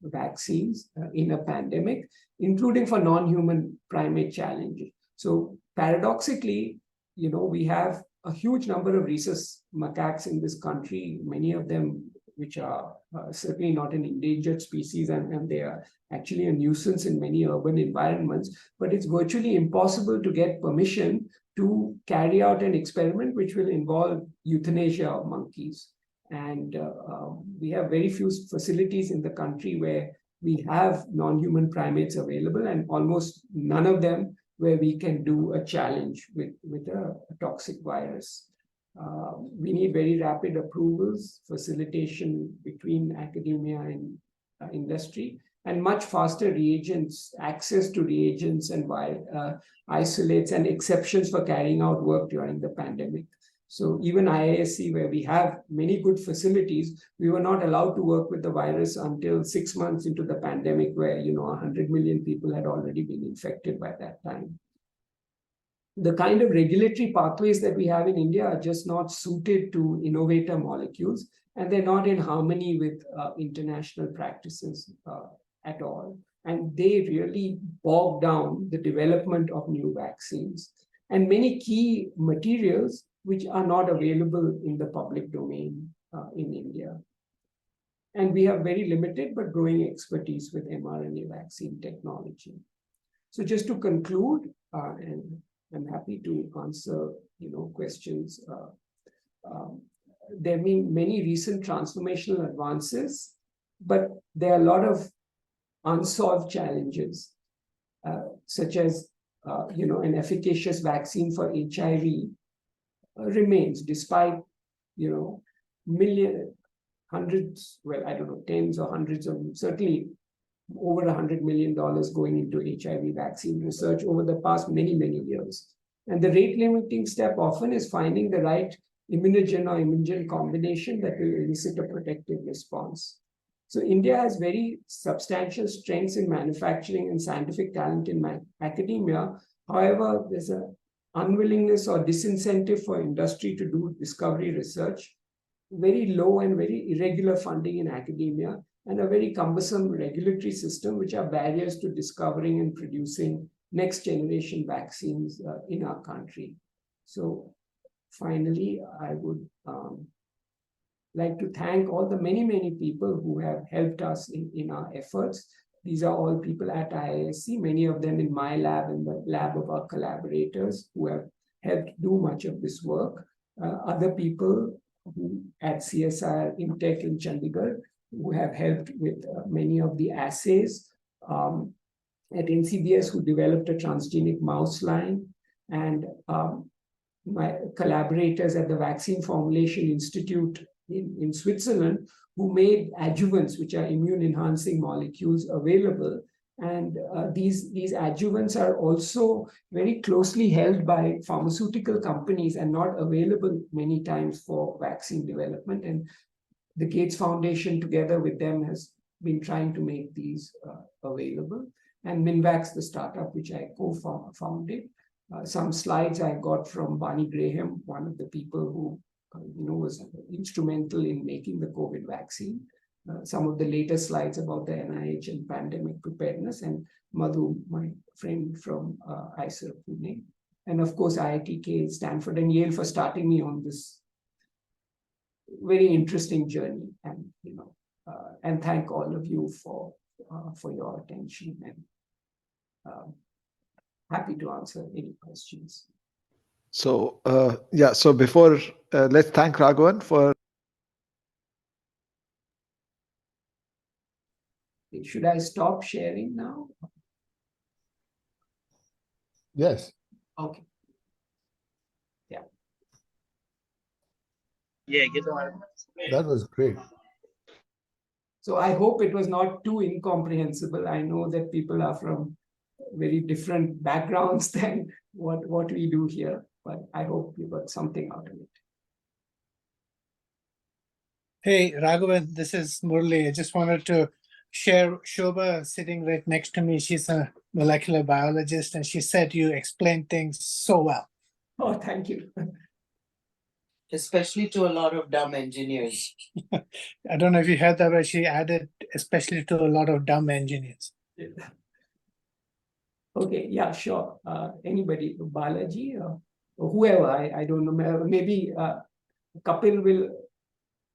vaccines in a pandemic, including for non-human primate challenges. So paradoxically, we have a huge number of rhesus macaques in this country, many of them which are certainly not an endangered species, and they are actually a nuisance in many urban environments. But it's virtually impossible to get permission to carry out an experiment which will involve euthanasia of monkeys. And we have very few facilities in the country where we have non-human primates available, and almost none of them where we can do a challenge with a toxic virus. We need very rapid approvals, facilitation between academia and industry, and much faster reagents, access to reagents and isolates and exceptions for carrying out work during the pandemic. So even IISc, where we have many good facilities, we were not allowed to work with the virus until 6 months into the pandemic, where 100 million people had already been infected by that time. The kind of regulatory pathways that we have in India are just not suited to innovator molecules, and they're not in harmony with international practices at all. And they really bog down the development of new vaccines and many key materials which are not available in the public domain in India. And we have very limited but growing expertise with mRNA vaccine technology. So just to conclude, and I'm happy to answer questions. There have been many recent transformational advances, but there are a lot of unsolved challenges, such as an efficacious vaccine for HIV remains, despite hundreds, well, I don't know, tens or hundreds of, certainly over $100 million going into HIV vaccine research over the past many years. And the rate limiting step often is finding the right immunogen or immunogen combination that will elicit a protective response. So India has very substantial strengths in manufacturing and scientific talent in academia. However, there's an unwillingness or disincentive for industry to do discovery research, very low and very irregular funding in academia, and a very cumbersome regulatory system, which are barriers to discovering and producing next generation vaccines in our country. So finally, I would like to thank all the many people who have helped us in our efforts. These are all people at IISc, many of them in my lab and the lab of our collaborators who have helped do much of this work. Other people who at CSIR IITK in Chandigarh who have helped with many of the assays. At NCBS who developed a transgenic mouse line, and my collaborators at the Vaccine Formulation Institute in Switzerland who made adjuvants, which are immune enhancing molecules, available. And these adjuvants are also very closely held by pharmaceutical companies and not available many times for vaccine development. And the Gates Foundation together with them has been trying to make these available. And Minvax, the startup which I co-founded. Some slides I got from Barney Graham, one of the people who was instrumental in making the COVID vaccine. Some of the later slides about the NIH and pandemic preparedness, and Madhu, my friend from IISc Pune. And of course, IITK, Stanford, and Yale for starting me on this very interesting journey. And and thank all of you for your attention, and happy to answer any questions. So yeah, so before let's thank Raghavan for. Should I stop sharing now? Yes. Okay. Yeah. Yeah, get on. That was great. So I hope it was not too incomprehensible. I know that people are from very different backgrounds than what we do here, but I hope you got something out of it. Hey, Raghavan, this is Murli. I just wanted to share Shobha sitting right next to me. She's a molecular biologist, and she said you explained things so well. Oh, thank you. Especially to a lot of dumb engineers. I don't know if you heard that, but she added, especially to a lot of dumb engineers. Okay, yeah, sure. Anybody, Balaji or whoever, I don't know. Maybe Kapil will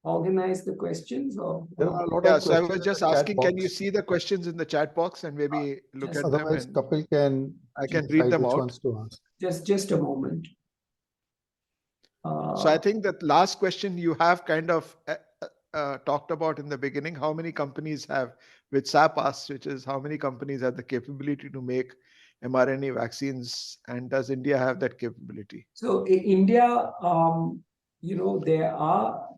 organize the questions, or There are a lot Yeah, of so I questions was in just the chat asking, can you box. see the questions in the chat box and maybe look at them? Otherwise, And Kapil can I can read decide them which out. ones to ask. just a moment. So I think that last question you have kind of talked about in the beginning. How many companies have, which SAP asked, which is how many companies have the capability to make mRNA vaccines, and does India have that capability? So in India, there are.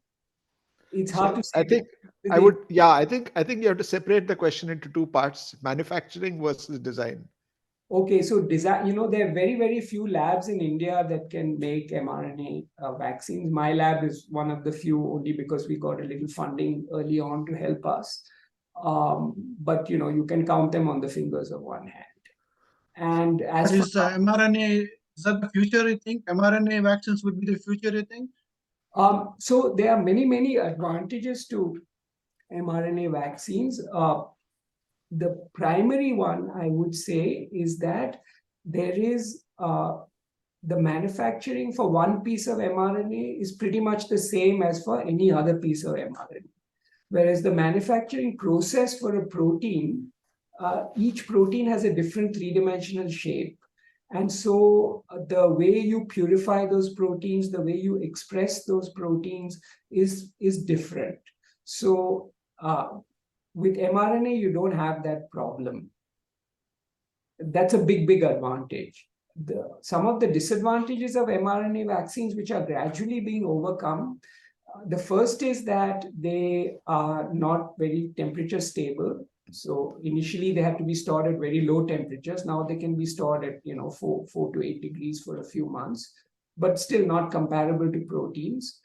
It's hard to say. I think I would, yeah, I think you have to separate the question into two parts: manufacturing versus design. Okay, so design, there are very few labs in India that can make mRNA vaccines. My lab is one of the few, only because we got a little funding early on to help us. But you can count them on the fingers of one hand. And as Is mRNA, is that the future, you think? mRNA vaccines would be the future, you think? so there are many advantages to mRNA vaccines. The primary one, I would say, is that there is the manufacturing for one piece of mRNA is pretty much the same as for any other piece of mRNA. Whereas the manufacturing process for a protein, each protein has a different three-dimensional shape. And so the way you purify those proteins, the way you express those proteins is different. So with mRNA, you don't have that problem. That's a big advantage. Some of the disadvantages of mRNA vaccines, which are gradually being overcome, the first is that they are not very temperature stable. So initially they have to be stored at very low temperatures. Now they can be stored at 4 to 8 degrees for a few months, but still not comparable to proteins.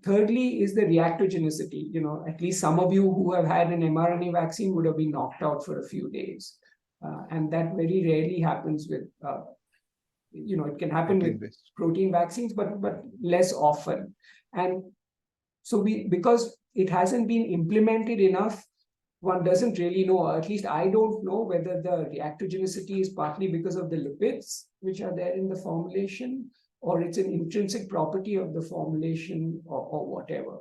Thirdly is the reactogenicity. At least some of you who have had an mRNA vaccine would have been knocked out for a few days. And that very rarely happens with, it can happen with protein vaccines, but less often. And so because it hasn't been implemented enough. One doesn't really know, or at least I don't know, whether the reactogenicity is partly because of the lipids which are there in the formulation, or it's an intrinsic property of the formulation, or whatever.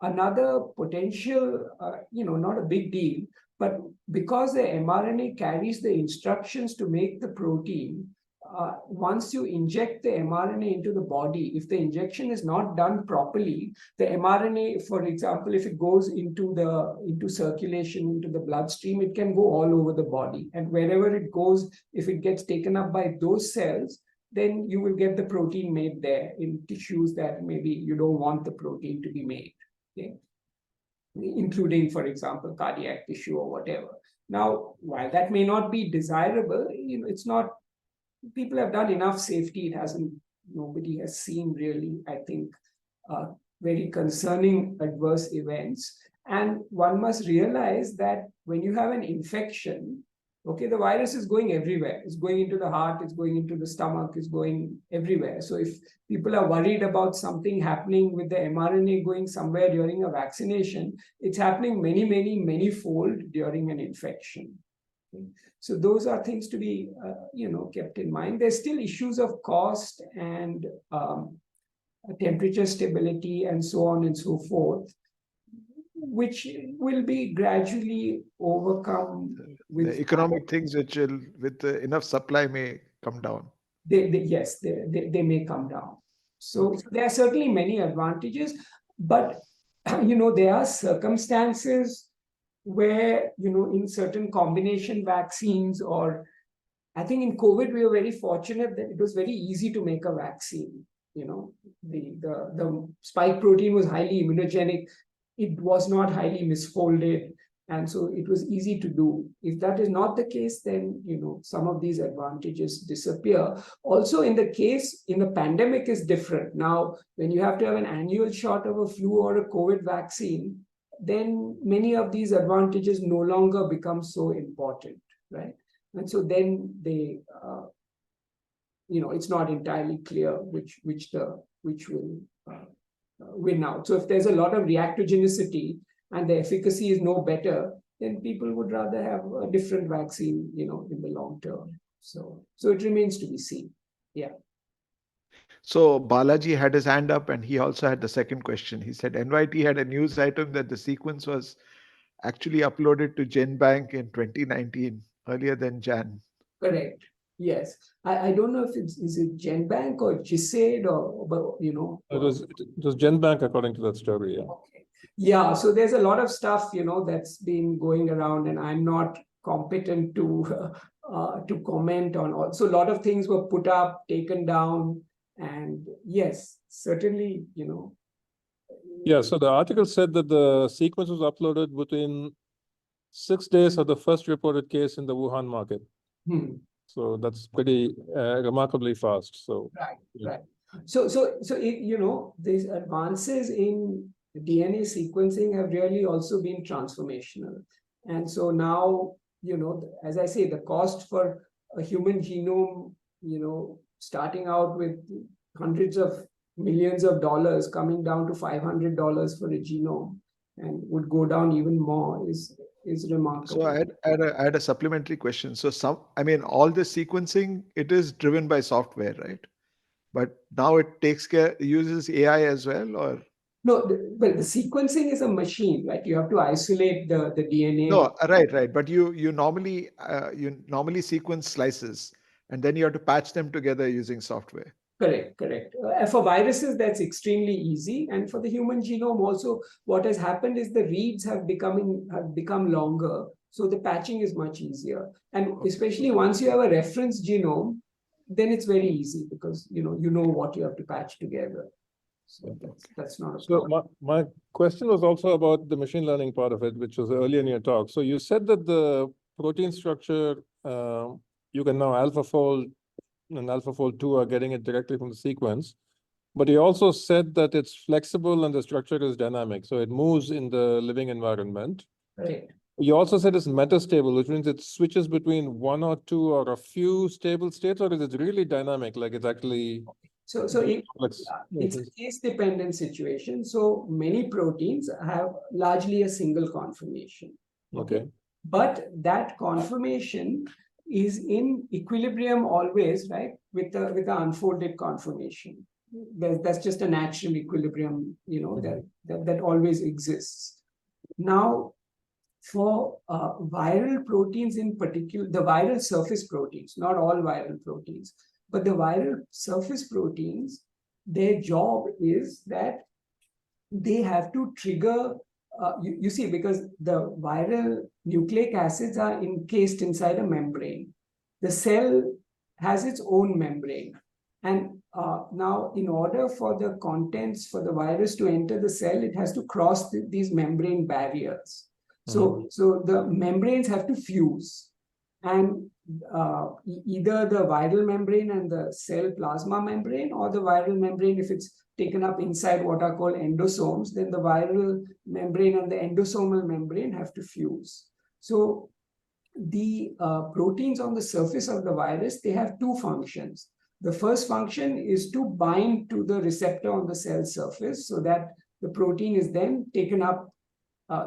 Another potential, not a big deal, but because the mRNA carries the instructions to make the protein, once you inject the mRNA into the body, if the injection is not done properly, the mRNA, for example, if it goes into circulation, into the bloodstream, it can go all over the body. And wherever it goes, if it gets taken up by those cells, then you will get the protein made there in tissues that maybe you don't want the protein to be made. Okay. Including, for example, cardiac tissue or whatever. Now, while that may not be desirable, it's not, people have done enough safety. It hasn't, nobody has seen really, I think, very concerning adverse events. And one must realize that when you have an infection, okay, the virus is going everywhere. It's going into the heart, it's going into the stomach, it's going everywhere. So if people are worried about something happening with the mRNA going somewhere during a vaccination, it's happening many fold during an infection. Okay. So those are things to be, kept in mind. There's still issues of cost and temperature stability and so on and so forth, which will be gradually overcome with the economic things which will, with enough supply, may come down. Yes, they may come down. So there are certainly many advantages, but there are circumstances where, in certain combination vaccines, or I think in COVID, we were very fortunate that it was very easy to make a vaccine. The spike protein was highly immunogenic. It was not highly misfolded. And so it was easy to do. If that is not the case, then, some of these advantages disappear. Also, in the pandemic is different. Now, when you have to have an annual shot of a flu or a COVID vaccine, then many of these advantages no longer become so important, right? And so then they, it's not entirely clear which will win out. So if there's a lot of reactogenicity and the efficacy is no better, then people would rather have a different vaccine, in the long term. So it remains to be seen. Yeah. So Balaji had his hand up, and he also had the second question. He said NYT had a news item that the sequence was actually uploaded to GenBank in 2019, earlier than Jan. Correct. Yes. I don't know if is it GenBank or GISAID but It was GenBank according to that story. Yeah. Okay. Yeah. So there's a lot of stuff, that's been going around, and I'm not competent to comment on all. So a lot of things were put up, taken down, and yes, certainly, Yeah. So the article said that the sequence was uploaded within 6 days of the first reported case in the Wuhan market. So that's pretty remarkably fast. So right. So these advances in DNA sequencing have really also been transformational. And so now, as I say, the cost for a human genome, starting out with hundreds of millions of dollars, coming down to $500 for a genome, and would go down even more is remarkable. So I had a supplementary question. So all the sequencing, it is driven by software, right? But now it uses AI as well, or? No, the sequencing is a machine, right? You have to isolate the DNA. No, right. But you normally sequence slices, and then you have to patch them together using software. Correct. For viruses, that's extremely easy. And for the human genome also, what has happened is the reads have become longer. So the patching is much easier. And especially once you have a reference genome, then it's very easy because, you know what you have to patch together. So that's not a problem. So my question was also about the machine learning part of it, which was earlier in your talk. So you said that the protein structure, you can now AlphaFold and AlphaFold 2 are getting it directly from the sequence. But you also said that it's flexible and the structure is dynamic. So it moves in the living environment. Right. You also said it's metastable, which means it switches between one or two or a few stable states, or is it really dynamic? Like it's actually So it's a case-dependent situation. So many proteins have largely a single conformation. Okay. But that conformation is in equilibrium always, right? With the unfolded conformation. That's just a natural equilibrium, that always exists. Now, for viral proteins in particular, the viral surface proteins, not all viral proteins, but the viral surface proteins, their job is that they have to trigger, you see, because the viral nucleic acids are encased inside a membrane. The cell has its own membrane. And now, in order for the contents for the virus to enter the cell, it has to cross these membrane barriers. So the membranes have to fuse. And either the viral membrane and the cell plasma membrane, or the viral membrane, if it's taken up inside what are called endosomes, then the viral membrane and the endosomal membrane have to fuse. So the proteins on the surface of the virus, they have two functions. The first function is to bind to the receptor on the cell surface so that the protein is then taken up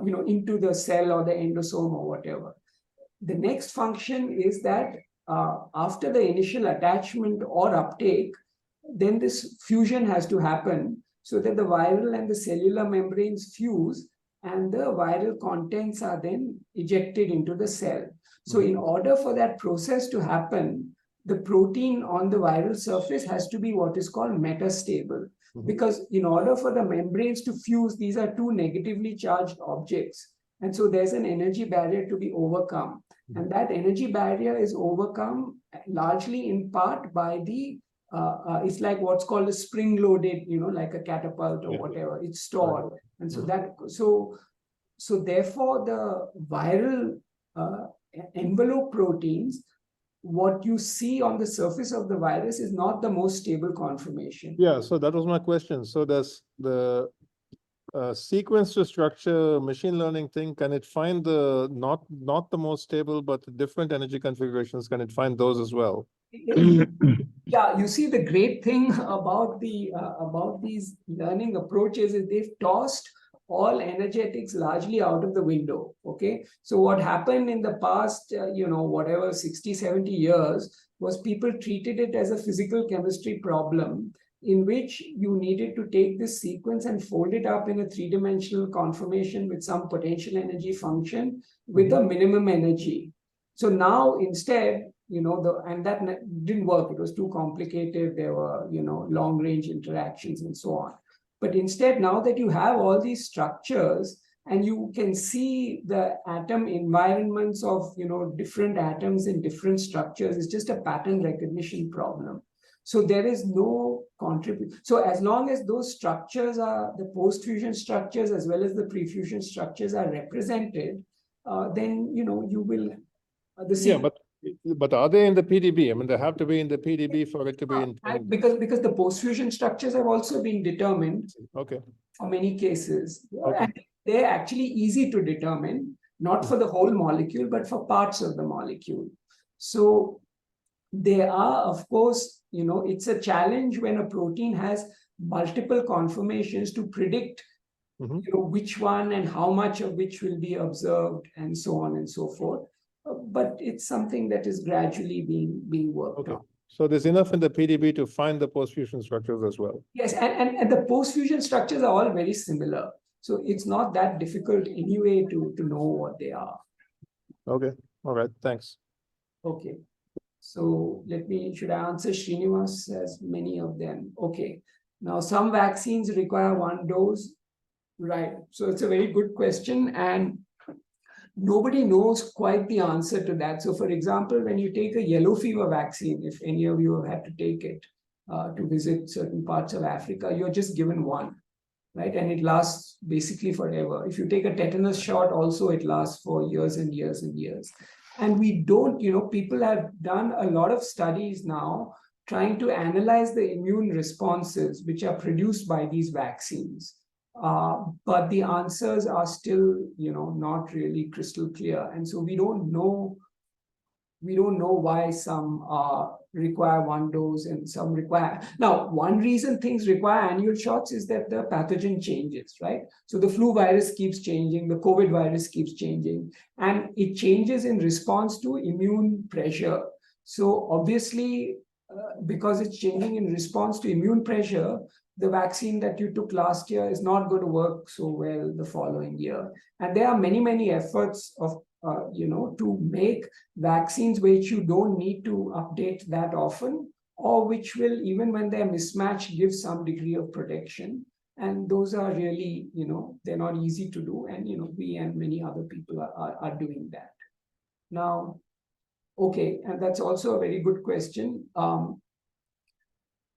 into the cell or the endosome or whatever. The next function is that after the initial attachment or uptake, then this fusion has to happen so that the viral and the cellular membranes fuse and the viral contents are then ejected into the cell. So in order for that process to happen, the protein on the viral surface has to be what is called metastable. Because in order for the membranes to fuse, these are two negatively charged objects. And so there's an energy barrier to be overcome. And that energy barrier is overcome largely in part by the, it's like what's called a spring-loaded, like a catapult or whatever, it's stored. And so so therefore the viral envelope proteins, what you see on the surface of the virus is not the most stable conformation. Yeah, so that was my question. So does the sequence to structure machine learning thing, can it find the not the most stable, but the different energy configurations, can it find those as well? Yeah, you see, the great thing about these learning approaches is they've tossed all energetics largely out of the window. Okay, so what happened in the past, whatever 60, 70 years, was people treated it as a physical chemistry problem in which you needed to take this sequence and fold it up in a three-dimensional conformation with some potential energy function with a minimum energy. So now instead, and that didn't work. It was too complicated. There were, long-range interactions and so on. But instead, now that you have all these structures and you can see the atom environments of, different atoms in different structures, it's just a pattern recognition problem. So there is no contribution. So as long as those structures are, the post-fusion structures as well as the pre-fusion structures are represented, then, you will, but are they in the PDB? I mean, they have to be in the PDB for it to be in. Because the post-fusion structures have also been determined. Okay. For many cases. Okay. And they're actually easy to determine, not for the whole molecule, but for parts of the molecule. So there are, of course, it's a challenge when a protein has multiple conformations to predict which one and how much of which will be observed and so on and so forth. But it's something that is gradually being worked on. So there's enough in the PDB to find the post-fusion structures as well. Yes, and the post-fusion structures are all very similar. So it's not that difficult anyway to know what they are. Okay, all right, thanks. Okay, so should I answer Srinivas as many of them? Okay, now some vaccines require one dose. Right, so it's a very good question and nobody knows quite the answer to that. So for example, when you take a yellow fever vaccine, if any of you have had to take it to visit certain parts of Africa, you're just given one, right? And it lasts basically forever. If you take a tetanus shot also, it lasts for years and years and years. And we don't, people have done a lot of studies now trying to analyze the immune responses which are produced by these vaccines. But the answers are still, not really crystal clear. And so we don't know we don't know why some require one dose and some require. Now, one reason things require annual shots is that the pathogen changes, right? So the flu virus keeps changing, the COVID virus keeps changing, and it changes in response to immune pressure. So obviously, because it's changing in response to immune pressure, the vaccine that you took last year is not going to work so well the following year. And there are many, many efforts of to make vaccines which you don't need to update that often, or which will, even when they're mismatched, give some degree of protection. And those are really, they're not easy to do. And, we and many other people are doing that. Now, okay, and that's also a very good question.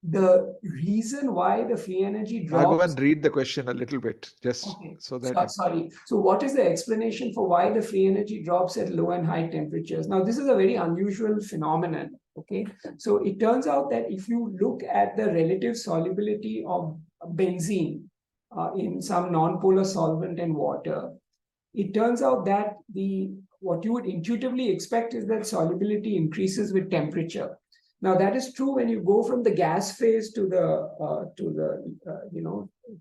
The reason why the free energy drops. Raghavan, read the question a little bit, just Okay. so that. Sorry. So what is the explanation for why the free energy drops at low and high temperatures? Now, this is a very unusual phenomenon. Okay. So it turns out that if you look at the relative solubility of benzene in some nonpolar solvent and water, it turns out that what you would intuitively expect is that solubility increases with temperature. Now that is true when you go from the gas phase to the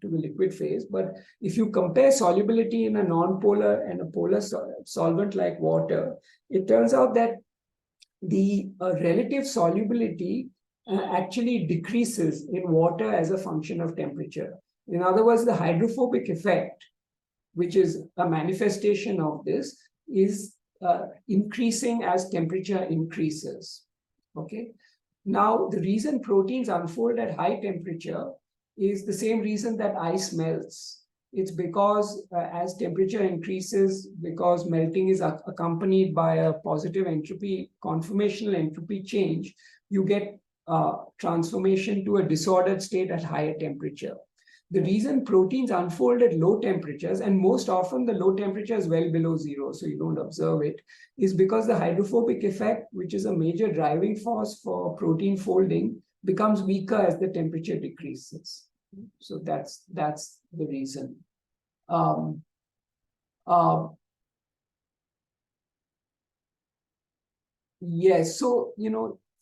liquid phase. But if you compare solubility in a nonpolar and a polar solvent like water, it turns out that the relative solubility actually decreases in water as a function of temperature. In other words, the hydrophobic effect, which is a manifestation of this, is increasing as temperature increases. Okay. Now, the reason proteins unfold at high temperature is the same reason that ice melts. It's because as temperature increases, because melting is accompanied by a positive entropy, conformational entropy change, you get transformation to a disordered state at higher temperature. The reason proteins unfold at low temperatures, and most often the low temperature is well below zero, so you don't observe it, is because the hydrophobic effect, which is a major driving force for protein folding, becomes weaker as the temperature decreases. So that's the reason. Yes, so,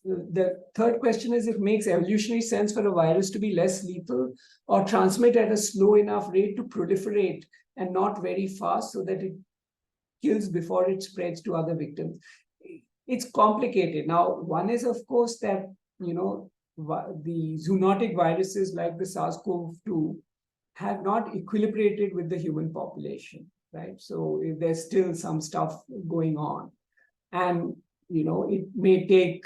the third question is, it makes evolutionary sense for a virus to be less lethal or transmit at a slow enough rate to proliferate and not very fast so that it kills before it spreads to other victims. It's complicated. Now, one is, of course, that, the zoonotic viruses like the SARS-CoV-2 have not equilibrated with the human population, right? So there's still some stuff going on. And, it may take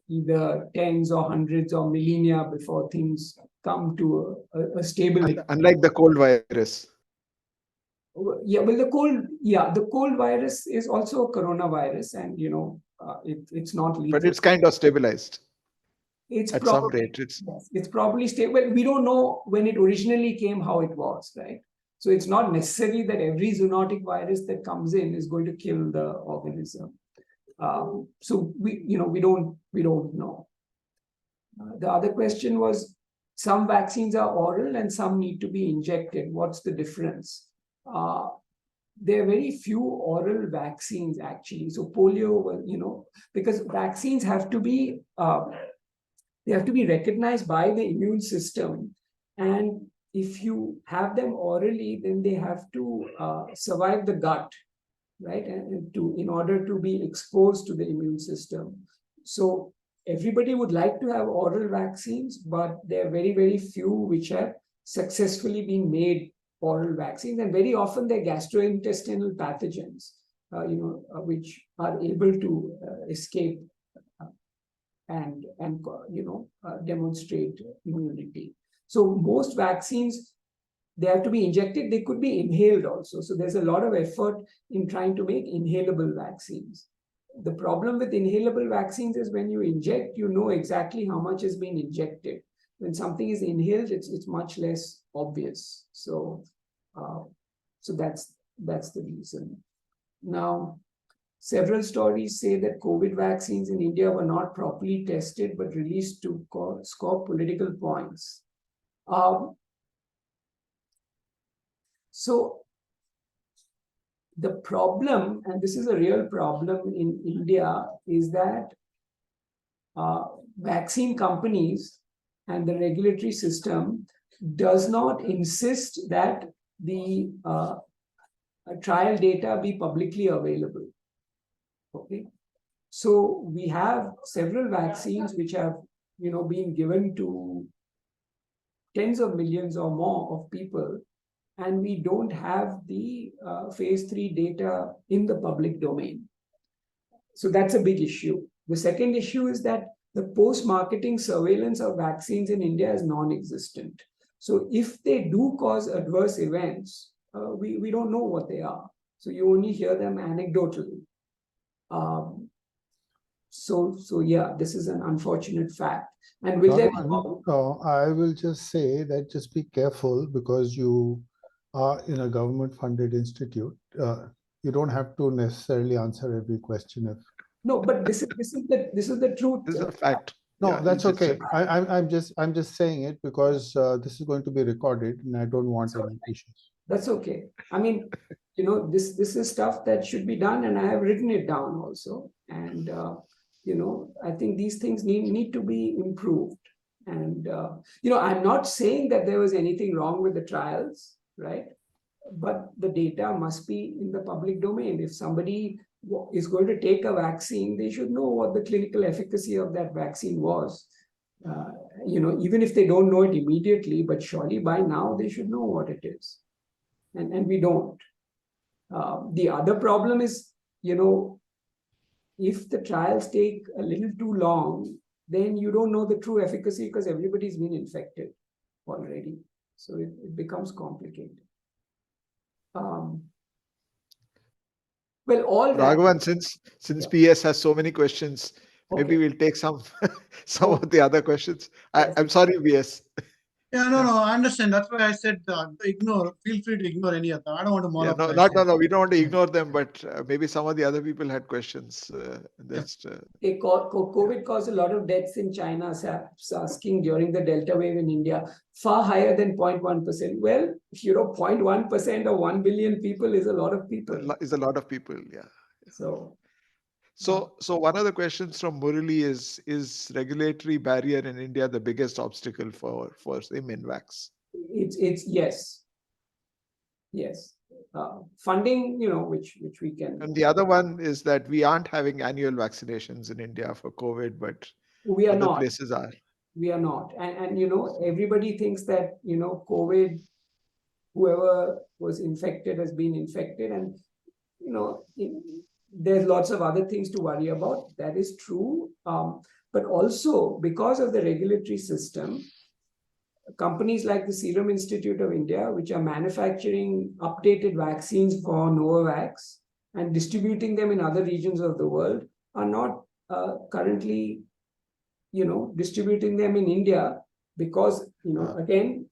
either tens or hundreds or millennia before things come to a stable. Unlike the cold virus. Yeah, well, the cold virus is also a coronavirus, and it's not lethal. But it's kind of stabilized. It's at probably, some rate. it's probably stable. Well, we don't know when it originally came how it was, right? So it's not necessary that every zoonotic virus that comes in is going to kill the organism. So we don't know. The other question was, some vaccines are oral and some need to be injected. What's the difference? There are very few oral vaccines actually. So polio, because vaccines have to be recognized by the immune system, and if you have them orally, then they have to survive the gut, right? And in order to be exposed to the immune system. So everybody would like to have oral vaccines, but there are very, very few which have successfully been made oral vaccines, and very often they're gastrointestinal pathogens, which are able to escape and demonstrate immunity. So most vaccines, they have to be injected. They could be inhaled also. So there's a lot of effort in trying to make inhalable vaccines. The problem with inhalable vaccines is when you inject, you know exactly how much has been injected. When something is inhaled, it's much less obvious. So that's the reason. Now, several stories say that COVID vaccines in India were not properly tested but released to score political points. So the problem, and this is a real problem in India, is that vaccine companies and the regulatory system does not insist that the trial data be publicly available. Okay, so we have several vaccines which have, been given to tens of millions or more of people, and we don't have the phase 3 data in the public domain. So that's a big issue. The second issue is that the post-marketing surveillance of vaccines in India is non-existent. So if they do cause adverse events, we don't know what they are. So you only hear them anecdotally. So yeah, this is an unfortunate fact. And will there be Raghavan, I will just say that just be careful, because you are in a government-funded institute. You don't have to necessarily answer every question. no, but this is the truth. This is a fact. No, Yeah, that's it's- okay. I'm just saying it because this is going to be recorded, and I don't want any issues. That's okay. I mean, this is stuff that should be done, and I have written it down also. And I think these things need to be improved. And I'm not saying that there was anything wrong with the trials, right? But the data must be in the public domain. If somebody is going to take a vaccine, they should know what the clinical efficacy of that vaccine was. Even if they don't know it immediately, but surely by now they should know what it is. And we don't. The other problem is, if the trials take a little too long, then you don't know the true efficacy because everybody's been infected already. So it becomes complicated. Well, all Raghavan, since PS has so many questions, maybe we'll take some of the other questions. I'm sorry, PS. Yeah, no, I understand. That's why I said ignore. Feel free to ignore any of them. I don't want to Yeah, monopolize. no. We don't want to ignore them, but maybe some of the other people had questions. COVID caused a lot of deaths in China, SAP's asking during the Delta wave in India, far higher than 0.1%. Well, 0.1% of 1 billion people is a lot of people. Is a lot of people, yeah. So one of the questions from Murali is regulatory barrier in India the biggest obstacle for say Minvax? It's yes. Funding, which we can. And the other one is that we aren't having annual vaccinations in India for COVID, but we are other not. places are. We are not. And everybody thinks that, COVID, whoever was infected has been infected. And, there's lots of other things to worry about. That is true. But also because of the regulatory system, companies like the Serum Institute of India, which are manufacturing updated vaccines for Novavax and distributing them in other regions of the world, are not currently, distributing them in India because, again,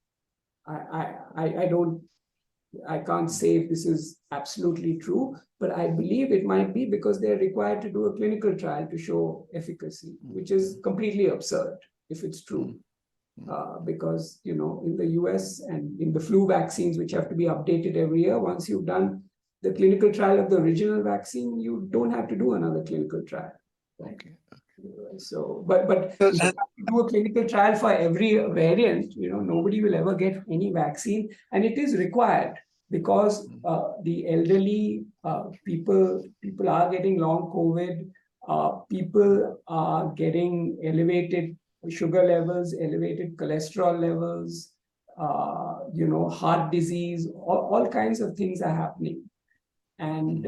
I can't say if this is absolutely true, but I believe it might be because they're required to do a clinical trial to show efficacy, which is completely absurd if it's true. Because, in the US and in the flu vaccines, which have to be updated every year, once you've done the clinical trial of the original vaccine, you don't have to do another clinical trial. Right? Okay. So, but if you have to do a clinical trial for every variant, nobody will ever get any vaccine, and it is required because the elderly people are getting long COVID. People are getting elevated sugar levels, elevated cholesterol levels, heart disease, all kinds of things are happening. And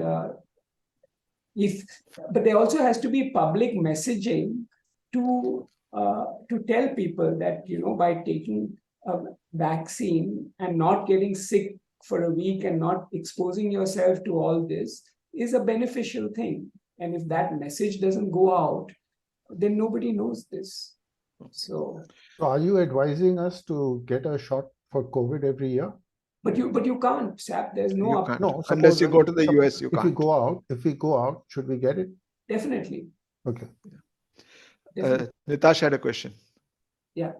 but there also has to be public messaging to tell people that, by taking a vaccine and not getting sick for a week and not exposing yourself to all this is a beneficial thing. And if that message doesn't go out, then nobody knows this. So are you advising us to get a shot for COVID every year? But you can't, SAP. There's no can't. No, Unless you go to the US, you if can't. If we go out, should we get it? Definitely. Okay. Nitash had a question. Yeah.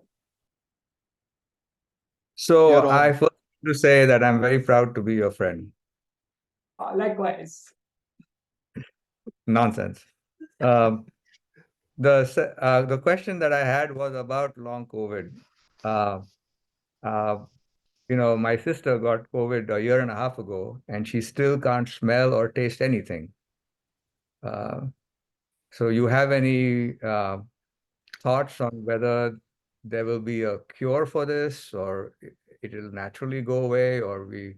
So I first want to say that I'm very proud to be your friend. Likewise. Nonsense. The question that I had was about long COVID. Uh, uh, my sister got COVID a year and a half ago, and she still can't smell or taste anything. So you have any thoughts on whether there will be a cure for this, or it will naturally go away, or we?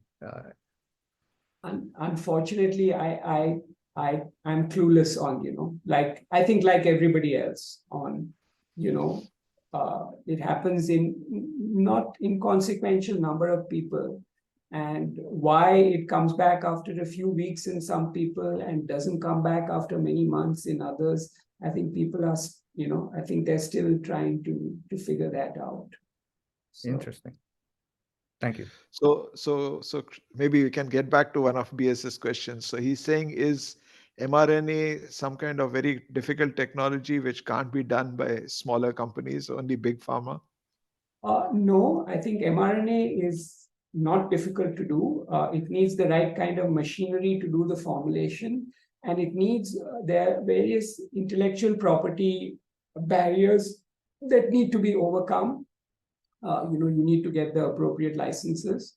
Unfortunately, I'm clueless on, like, I think like everybody else on, it happens in not inconsequential number of people, and why it comes back after a few weeks in some people and doesn't come back after many months in others. I think people are, I think they're still trying to figure that out. So, Interesting. Thank you. So maybe we can get back to one of BS's questions. So he's saying, is mRNA some kind of very difficult technology which can't be done by smaller companies, only big pharma? No, I think mRNA is not difficult to do. It needs the right kind of machinery to do the formulation, and it needs there are various intellectual property barriers that need to be overcome. You need to get the appropriate licenses,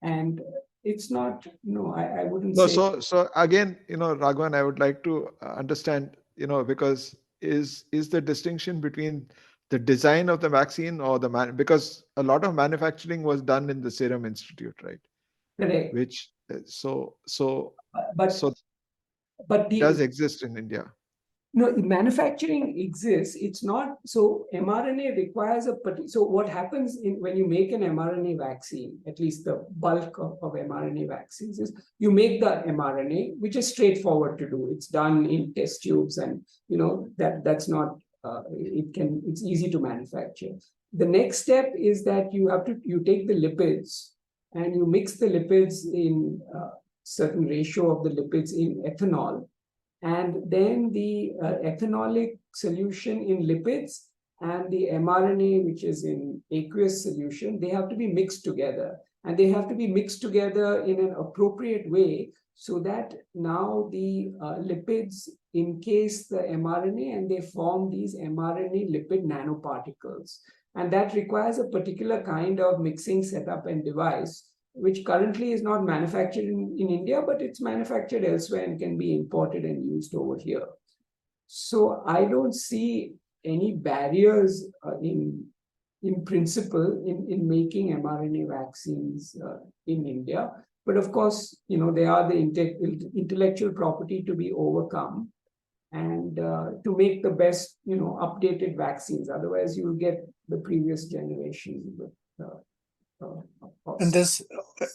and it's not. No, I wouldn't No, say. so again, Raghavan, I would like to understand, because is the distinction between the design of the vaccine or the because a lot of manufacturing was done in the Serum Institute, right? Correct. Which so but the does exist in India. No, manufacturing exists. It's not so. mRNA requires so what happens when you make an mRNA vaccine, at least the bulk of mRNA vaccines, is you make the mRNA, which is straightforward to do. It's done in test tubes, and that's not. It's easy to manufacture. The next step is that you take the lipids and you mix the lipids in certain ratio of the lipids in ethanol. And then the ethanolic solution in lipids and the mRNA, which is in aqueous solution, they have to be mixed together. And they have to be mixed together in an appropriate way so that now the lipids encase the mRNA and they form these mRNA lipid nanoparticles. And that requires a particular kind of mixing setup and device, which currently is not manufactured in India, but it's manufactured elsewhere and can be imported and used over here. So I don't see any barriers in principle in making mRNA vaccines in India. But of course, they are the intellectual property to be overcome, and to make the best, updated vaccines. Otherwise, you will get the previous generation with and this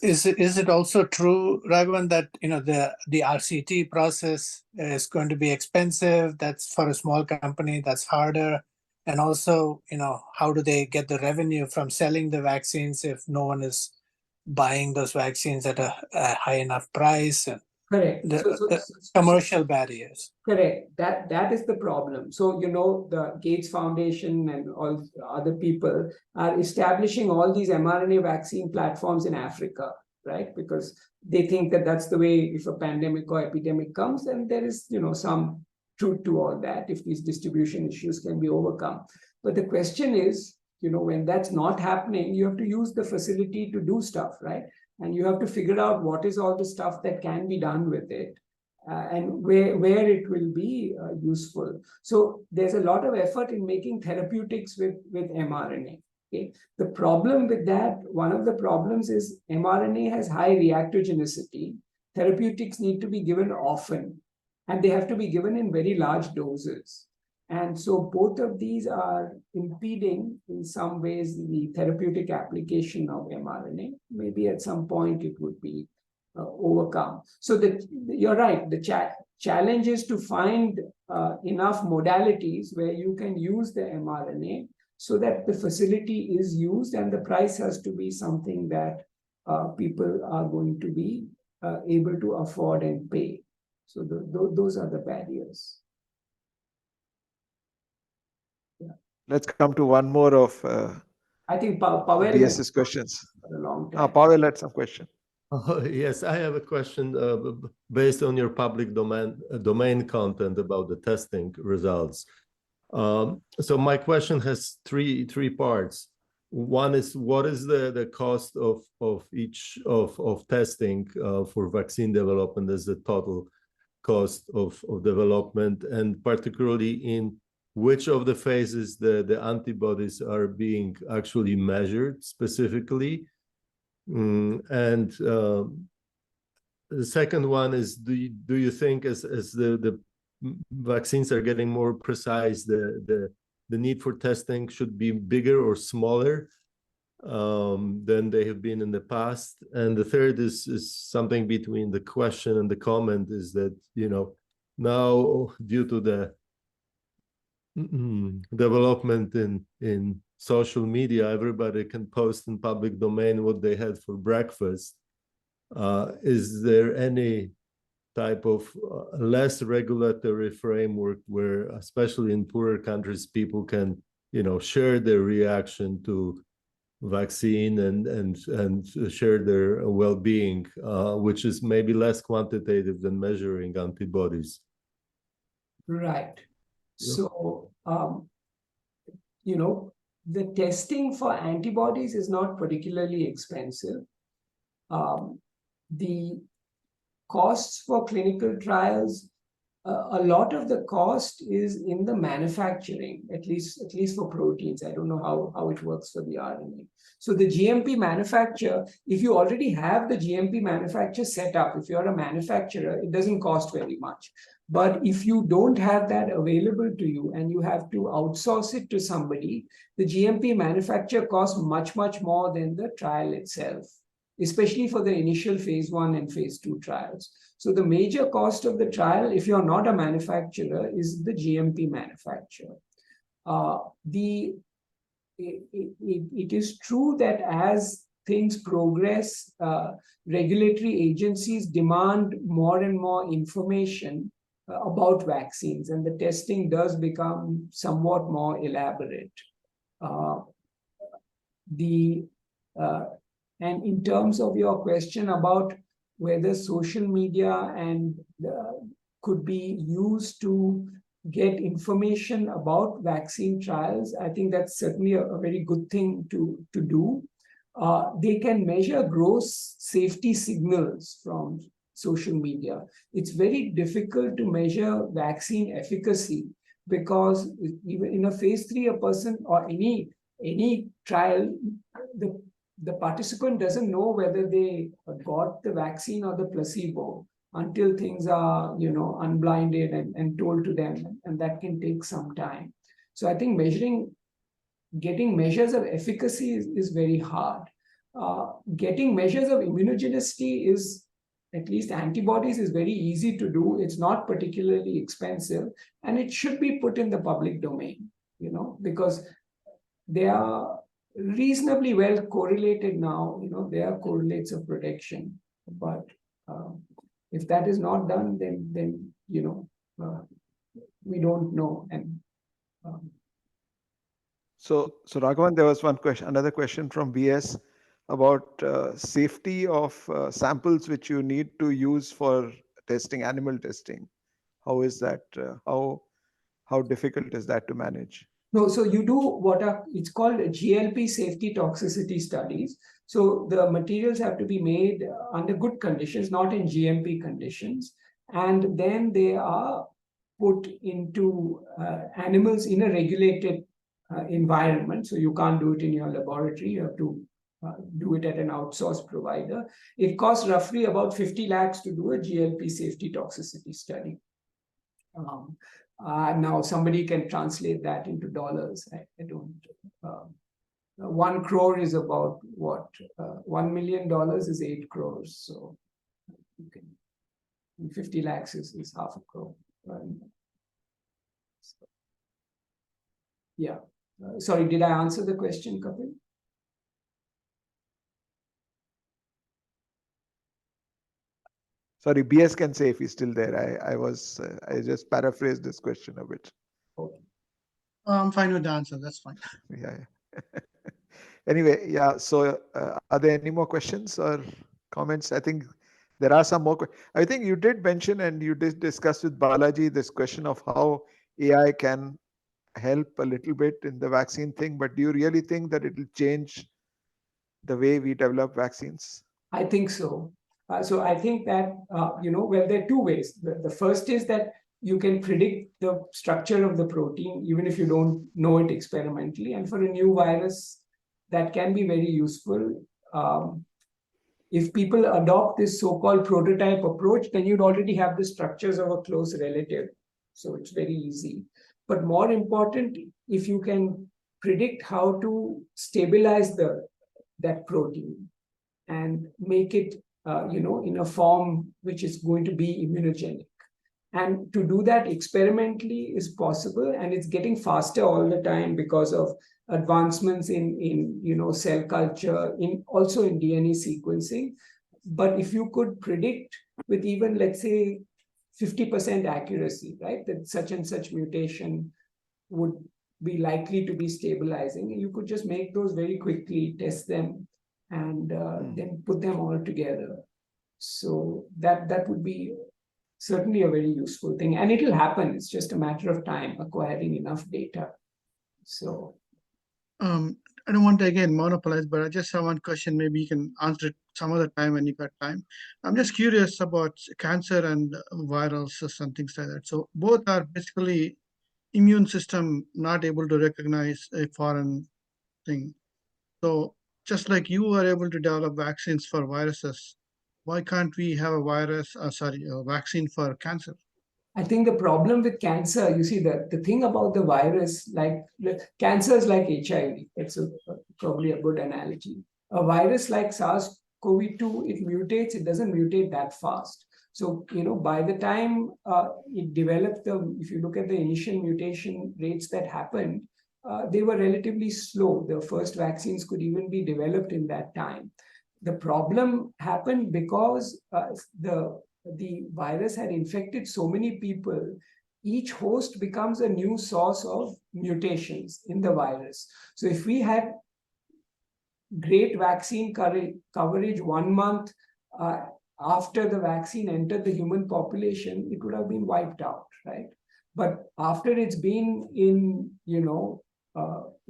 is it also true, Raghavan, that the RCT process is going to be expensive? That's for a small company, that's harder. And also, how do they get the revenue from selling the vaccines if no one is buying those vaccines at a high enough price? And correct. The commercial barriers. Correct. That is the problem. So, the Gates Foundation and all other people are establishing all these mRNA vaccine platforms in Africa, right? Because they think that that's the way, if a pandemic or epidemic comes, and there is, some truth to all that, if these distribution issues can be overcome. But the question is, when that's not happening, you have to use the facility to do stuff, right? And you have to figure out what is all the stuff that can be done with it. And where it will be useful. So there's a lot of effort in making therapeutics with mRNA. Okay? The problem with that, one of the problems is mRNA has high reactogenicity. Therapeutics need to be given often, and they have to be given in very large doses. And so both of these are impeding in some ways the therapeutic application of mRNA. Maybe at some point it would be overcome. So you're right. The challenge is to find enough modalities where you can use the mRNA so that the facility is used, and the price has to be something that people are going to be able to afford and pay. So those are the barriers. Yeah. Let's come to one more of I think Pavel BS's questions. for a long time. Pavel had some question. Yes, I have a question based on your public domain content about the testing results. So my question has three parts. One is, what is the cost of each of testing for vaccine development as the total cost of development, and particularly in which of the phases the antibodies are being actually measured specifically? And the second one is, do you think as the vaccines are getting more precise, the need for testing should be bigger or smaller than they have been in the past? And the third is something between the question and the comment, is that, you know, now due to the development in social media, everybody can post in public domain what they had for breakfast. Is there any type of less regulatory framework where, especially in poorer countries, people can, you know, share their reaction to vaccine and share their well-being, which is maybe less quantitative than measuring antibodies? Right. So, you know, the testing for antibodies is not particularly expensive. The costs for clinical trials, a lot of the cost is in the manufacturing, at least for proteins. I don't know how it works for the RNA. So the GMP manufacture, if you already have the GMP manufacture set up, if you're a manufacturer, it doesn't cost very much. But if you don't have that available to you and you have to outsource it to somebody, the GMP manufacture costs much more than the trial itself, especially for the initial phase 1 and phase 2 trials. So the major cost of the trial, if you're not a manufacturer, is the GMP manufacture. It is true that as things progress, regulatory agencies demand more and more information about vaccines, and the testing does become somewhat more elaborate. And in terms of your question about whether social media and could be used to get information about vaccine trials, I think that's certainly a very good thing to do. They can measure gross safety signals from social media. It's very difficult to measure vaccine efficacy, because even in a phase 3, a person or any trial, the participant doesn't know whether they got the vaccine or the placebo until things are, you know, unblinded and told to them, and that can take some time. So I think getting measures of efficacy is very hard. Getting measures of immunogenicity is, at least antibodies, is very easy to do. It's not particularly expensive, and it should be put in the public domain, you know, because they are reasonably well correlated now. You know, there are correlates of protection, but if that is not done, then you know, we don't know. And so Raghavan, there was another question from BS about safety of samples which you need to use for testing, animal testing. How is that? How difficult is that to manage? No, so you do it's called GLP safety toxicity studies. So the materials have to be made under good conditions, not in GMP conditions. And then they are put into animals in a regulated environment. So you can't do it in your laboratory. You have to do it at an outsourced provider. It costs roughly about 50 lakhs to do a GLP safety toxicity study. Now somebody can translate that into dollars. I don't. 1 crore is about what? $1 million is 8 crores. So you can, 50 lakhs is half a crore. So, yeah. Sorry, did I answer the question, Kapil? Sorry, BS can say if he's still there. I just paraphrased this question a bit. Okay. I'm fine with the answer. That's fine. Yeah. Anyway, yeah. So, are there any more questions or comments. I think there are some more. I think you did mention and you did discuss with Balaji this question of how AI can help a little bit in the vaccine thing, but do you really think that it will change the way we develop vaccines? I think so. So I think that, well, there are two ways. The first is that you can predict the structure of the protein, even if you don't know it experimentally. And for a new virus, that can be very useful. If people adopt this so-called prototype approach, then you'd already have the structures of a close relative. So it's very easy. But more important, if you can predict how to stabilize that protein and make it, in a form which is going to be immunogenic. And to do that experimentally is possible, and it's getting faster all the time because of advancements in cell culture, also in DNA sequencing. But if you could predict with even, let's say, 50% accuracy, right, that such and such mutation would be likely to be stabilizing, and you could just make those very quickly, test them, and then put them all together. So that would be certainly a very useful thing, and it'll happen. It's just a matter of time, acquiring enough data. So I don't want to again monopolize, but I just have one question. Maybe you can answer it some other time when you got time. I'm just curious about cancer and viruses and things like that. So both are basically immune system not able to recognize a foreign thing. So just like you are able to develop vaccines for viruses, why can't we have a vaccine for cancer? I think the problem with cancer, you see, the thing about the virus, like cancer is like HIV. It's probably a good analogy. A virus like SARS-CoV-2, it mutates, it doesn't mutate that fast. So, by the time it developed, if you look at the initial mutation rates that happened, they were relatively slow. The first vaccines could even be developed in that time. The problem happened because the virus had infected so many people. Each host becomes a new source of mutations in the virus. So if we had great vaccine coverage 1 month after the vaccine entered the human population, it would have been wiped out, right? But after it's been in,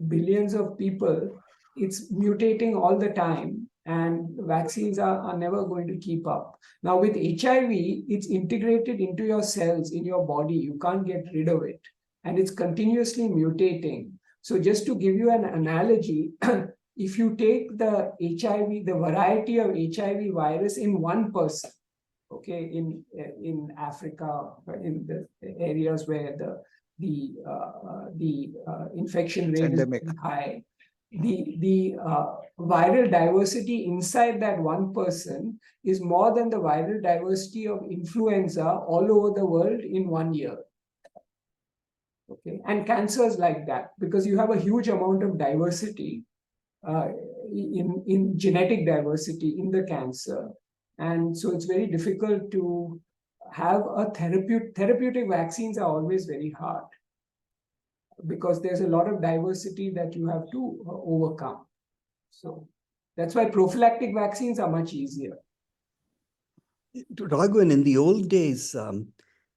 billions of people, it's mutating all the time, and vaccines are never going to keep up. Now with HIV, it's integrated into your cells in your body. You can't get rid of it, and it's continuously mutating. So just to give you an analogy, if you take the variety of HIV virus in one person, okay, in Africa, in the areas where the infection rate is high, the viral diversity inside that one person is more than the viral diversity of influenza all over the world in 1 year. Okay, and cancer is like that because you have a huge amount of diversity in genetic diversity in the cancer, and so it's very difficult to have a therapeutic vaccines are always very hard because there's a lot of diversity that you have to overcome. So that's why prophylactic vaccines are much easier. Raghavan, in the old days,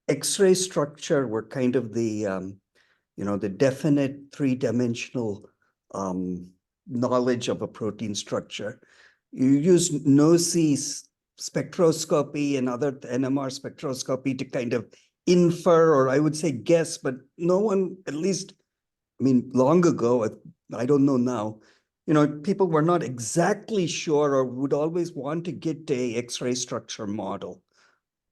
X-ray structure were kind of the definite three-dimensional knowledge of a protein structure. You use no-see spectroscopy and other NMR spectroscopy to kind of infer, or I would say guess, but no one, at least, long ago, I don't know now, people were not exactly sure or would always want to get a X-ray structure model.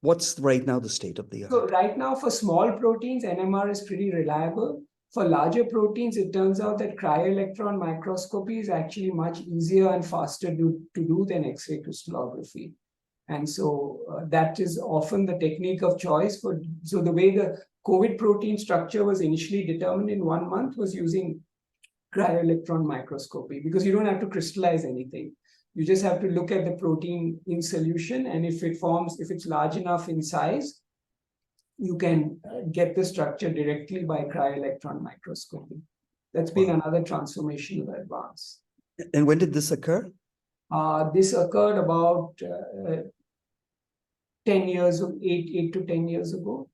What's right now the state of the art? So right now for small proteins, NMR is pretty reliable. For larger proteins, it turns out that cryo-electron microscopy is actually much easier and faster to do than X-ray crystallography. And so that is often the technique of choice so the way the COVID protein structure was initially determined in 1 month was using cryo-electron microscopy, because you don't have to crystallize anything. You just have to look at the protein in solution, and if it's large enough in size, you can get the structure directly by cryo-electron microscopy. That's been another transformational advance. And when did this occur? This occurred about 10 years, 8 to 10 years ago.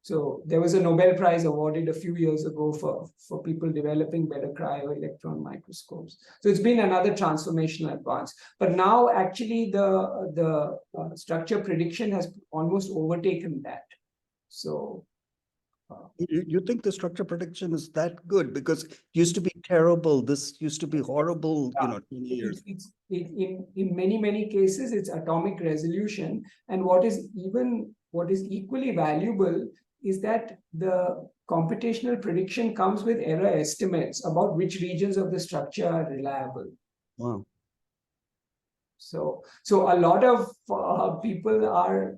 So there was a Nobel Prize awarded a few years ago for people developing better cryo-electron microscopes. So it's been another transformational advance. But now actually the structure prediction has almost overtaken that. So You think the structure prediction is that good? Because it used to be terrible. This used to be horrible, 20 years. In many cases, it's atomic resolution. And what is equally valuable is that the computational prediction comes with error estimates about which regions of the structure are reliable. Wow. So a lot of people are,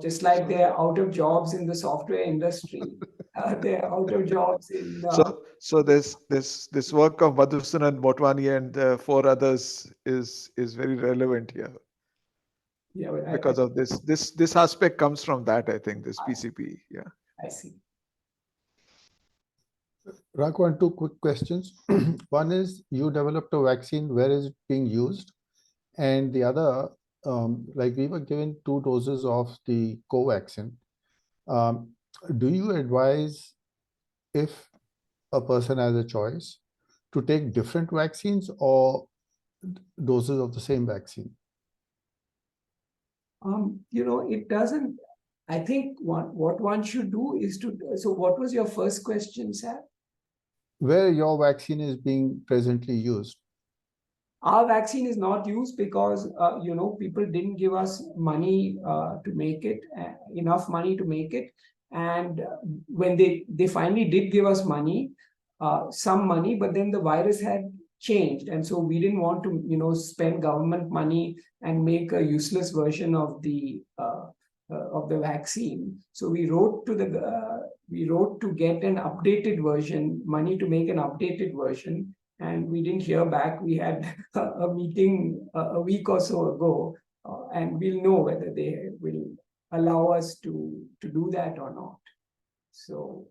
just like they're out of jobs in the software industry, they're out of jobs in. So this work of Madhusudan Motwani and 4 others is very relevant here. Yeah, because of this aspect comes from that, I think, this PCP. Yeah. I see. Raghavan, 2 quick questions. One is, you developed a vaccine, where is it being used? And the other, like we were given 2 doses of the Covaxin. Do you advise, if a person has a choice, to take different vaccines or doses of the same vaccine? It doesn't. I think what one should do is to. So, what was your first question, sir? Where your vaccine is being presently used? Our vaccine is not used because people didn't give us money to make it, enough money to make it, and when they finally did give us money, some money, but then the virus had changed, and so we didn't want to spend government money and make a useless version of the vaccine. So we wrote to get an updated version, money to make an updated version. And we didn't hear back. We had a meeting a week or so ago, and we'll know whether they will allow us to do that or not. So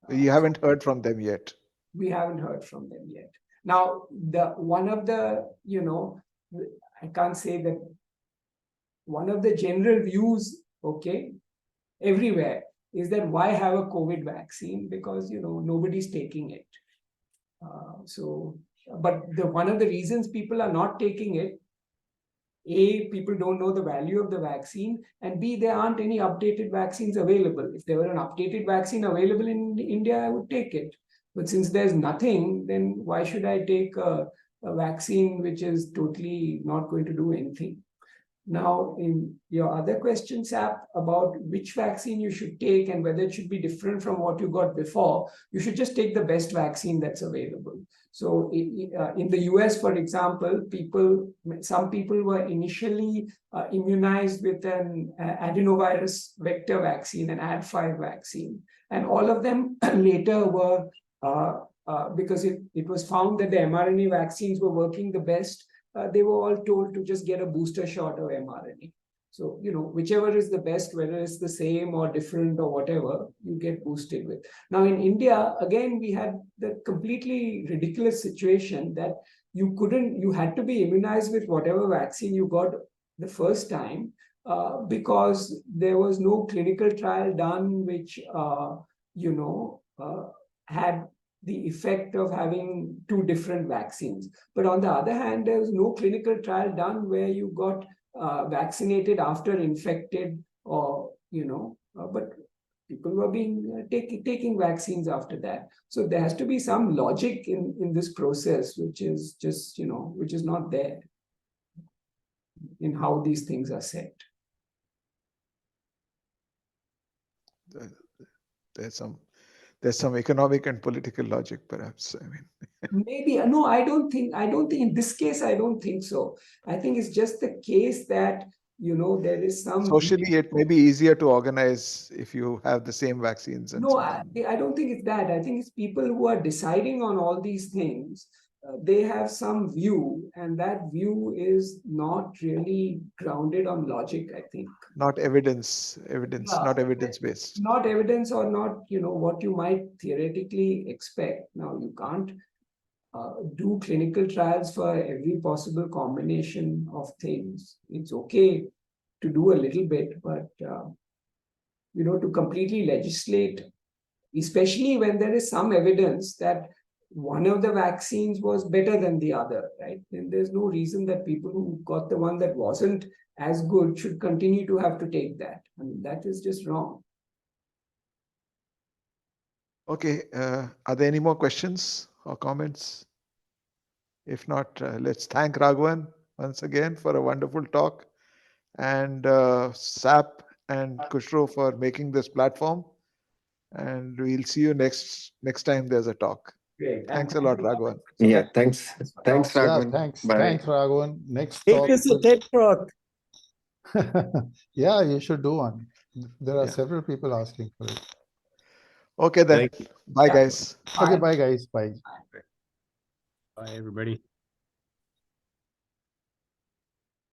you haven't heard from them yet. We haven't heard from them yet. Now, one of the I can't say that one of the general views, everywhere, is that why have a COVID vaccine? Because nobody's taking it. But one of the reasons people are not taking it, A, people don't know the value of the vaccine, and B, there aren't any updated vaccines available. If there were an updated vaccine available in India, I would take it. But since there's nothing, then why should I take a vaccine which is totally not going to do anything? Now, in your other question, Sap, about which vaccine you should take and whether it should be different from what you got before, you should just take the best vaccine that's available. So in the US, for example, some people were initially immunized with an adenovirus vector vaccine, an Ad5 vaccine. And all of them later were, because it was found that the mRNA vaccines were working the best, they were all told to just get a booster shot of mRNA. So, whichever is the best, whether it's the same or different or whatever, you get boosted with. Now, in India, again, we had the completely ridiculous situation that you had to be immunized with whatever vaccine you got the first time, because there was no clinical trial done which, had the effect of having 2 different vaccines. But on the other hand, there was no clinical trial done where you got vaccinated after infected, or but people were taking vaccines after that. So there has to be some logic in this process, which is just which is not there in how these things are set. There's some economic and political logic, perhaps. I mean, maybe. No, I don't think in this case, I don't think so. I think it's just the case that there is some socially it may be easier to organize if you have the same vaccines. And no, I don't think it's that. I think it's people who are deciding on all these things. They have some view, and that view is not really grounded on logic, I think. Not evidence, not evidence-based. Not evidence, or not, what you might theoretically expect. Now, you can't do clinical trials for every possible combination of things. It's okay to do a little bit, but to completely legislate, especially when there is some evidence that one of the vaccines was better than the other, right? Then there's no reason that people who got the one that wasn't as good should continue to have to take that. I mean, that is just wrong. Okay, are there any more questions or comments? If not, let's thank Raghavan once again for a wonderful talk, and SAP and Kushro for making this platform. And we'll see you next time there's a talk. Great. Thanks a lot, Raghavan. Yeah, thanks. Thanks, Yeah, Raghavan. thanks. Bye. Thanks, Raghavan. Next Take talk. us a TED Talk. Yeah, you should do one. There are Yeah. several people asking for it. Okay then. Thank you. Bye, guys. Okay, bye guys. Bye. Bye, everybody.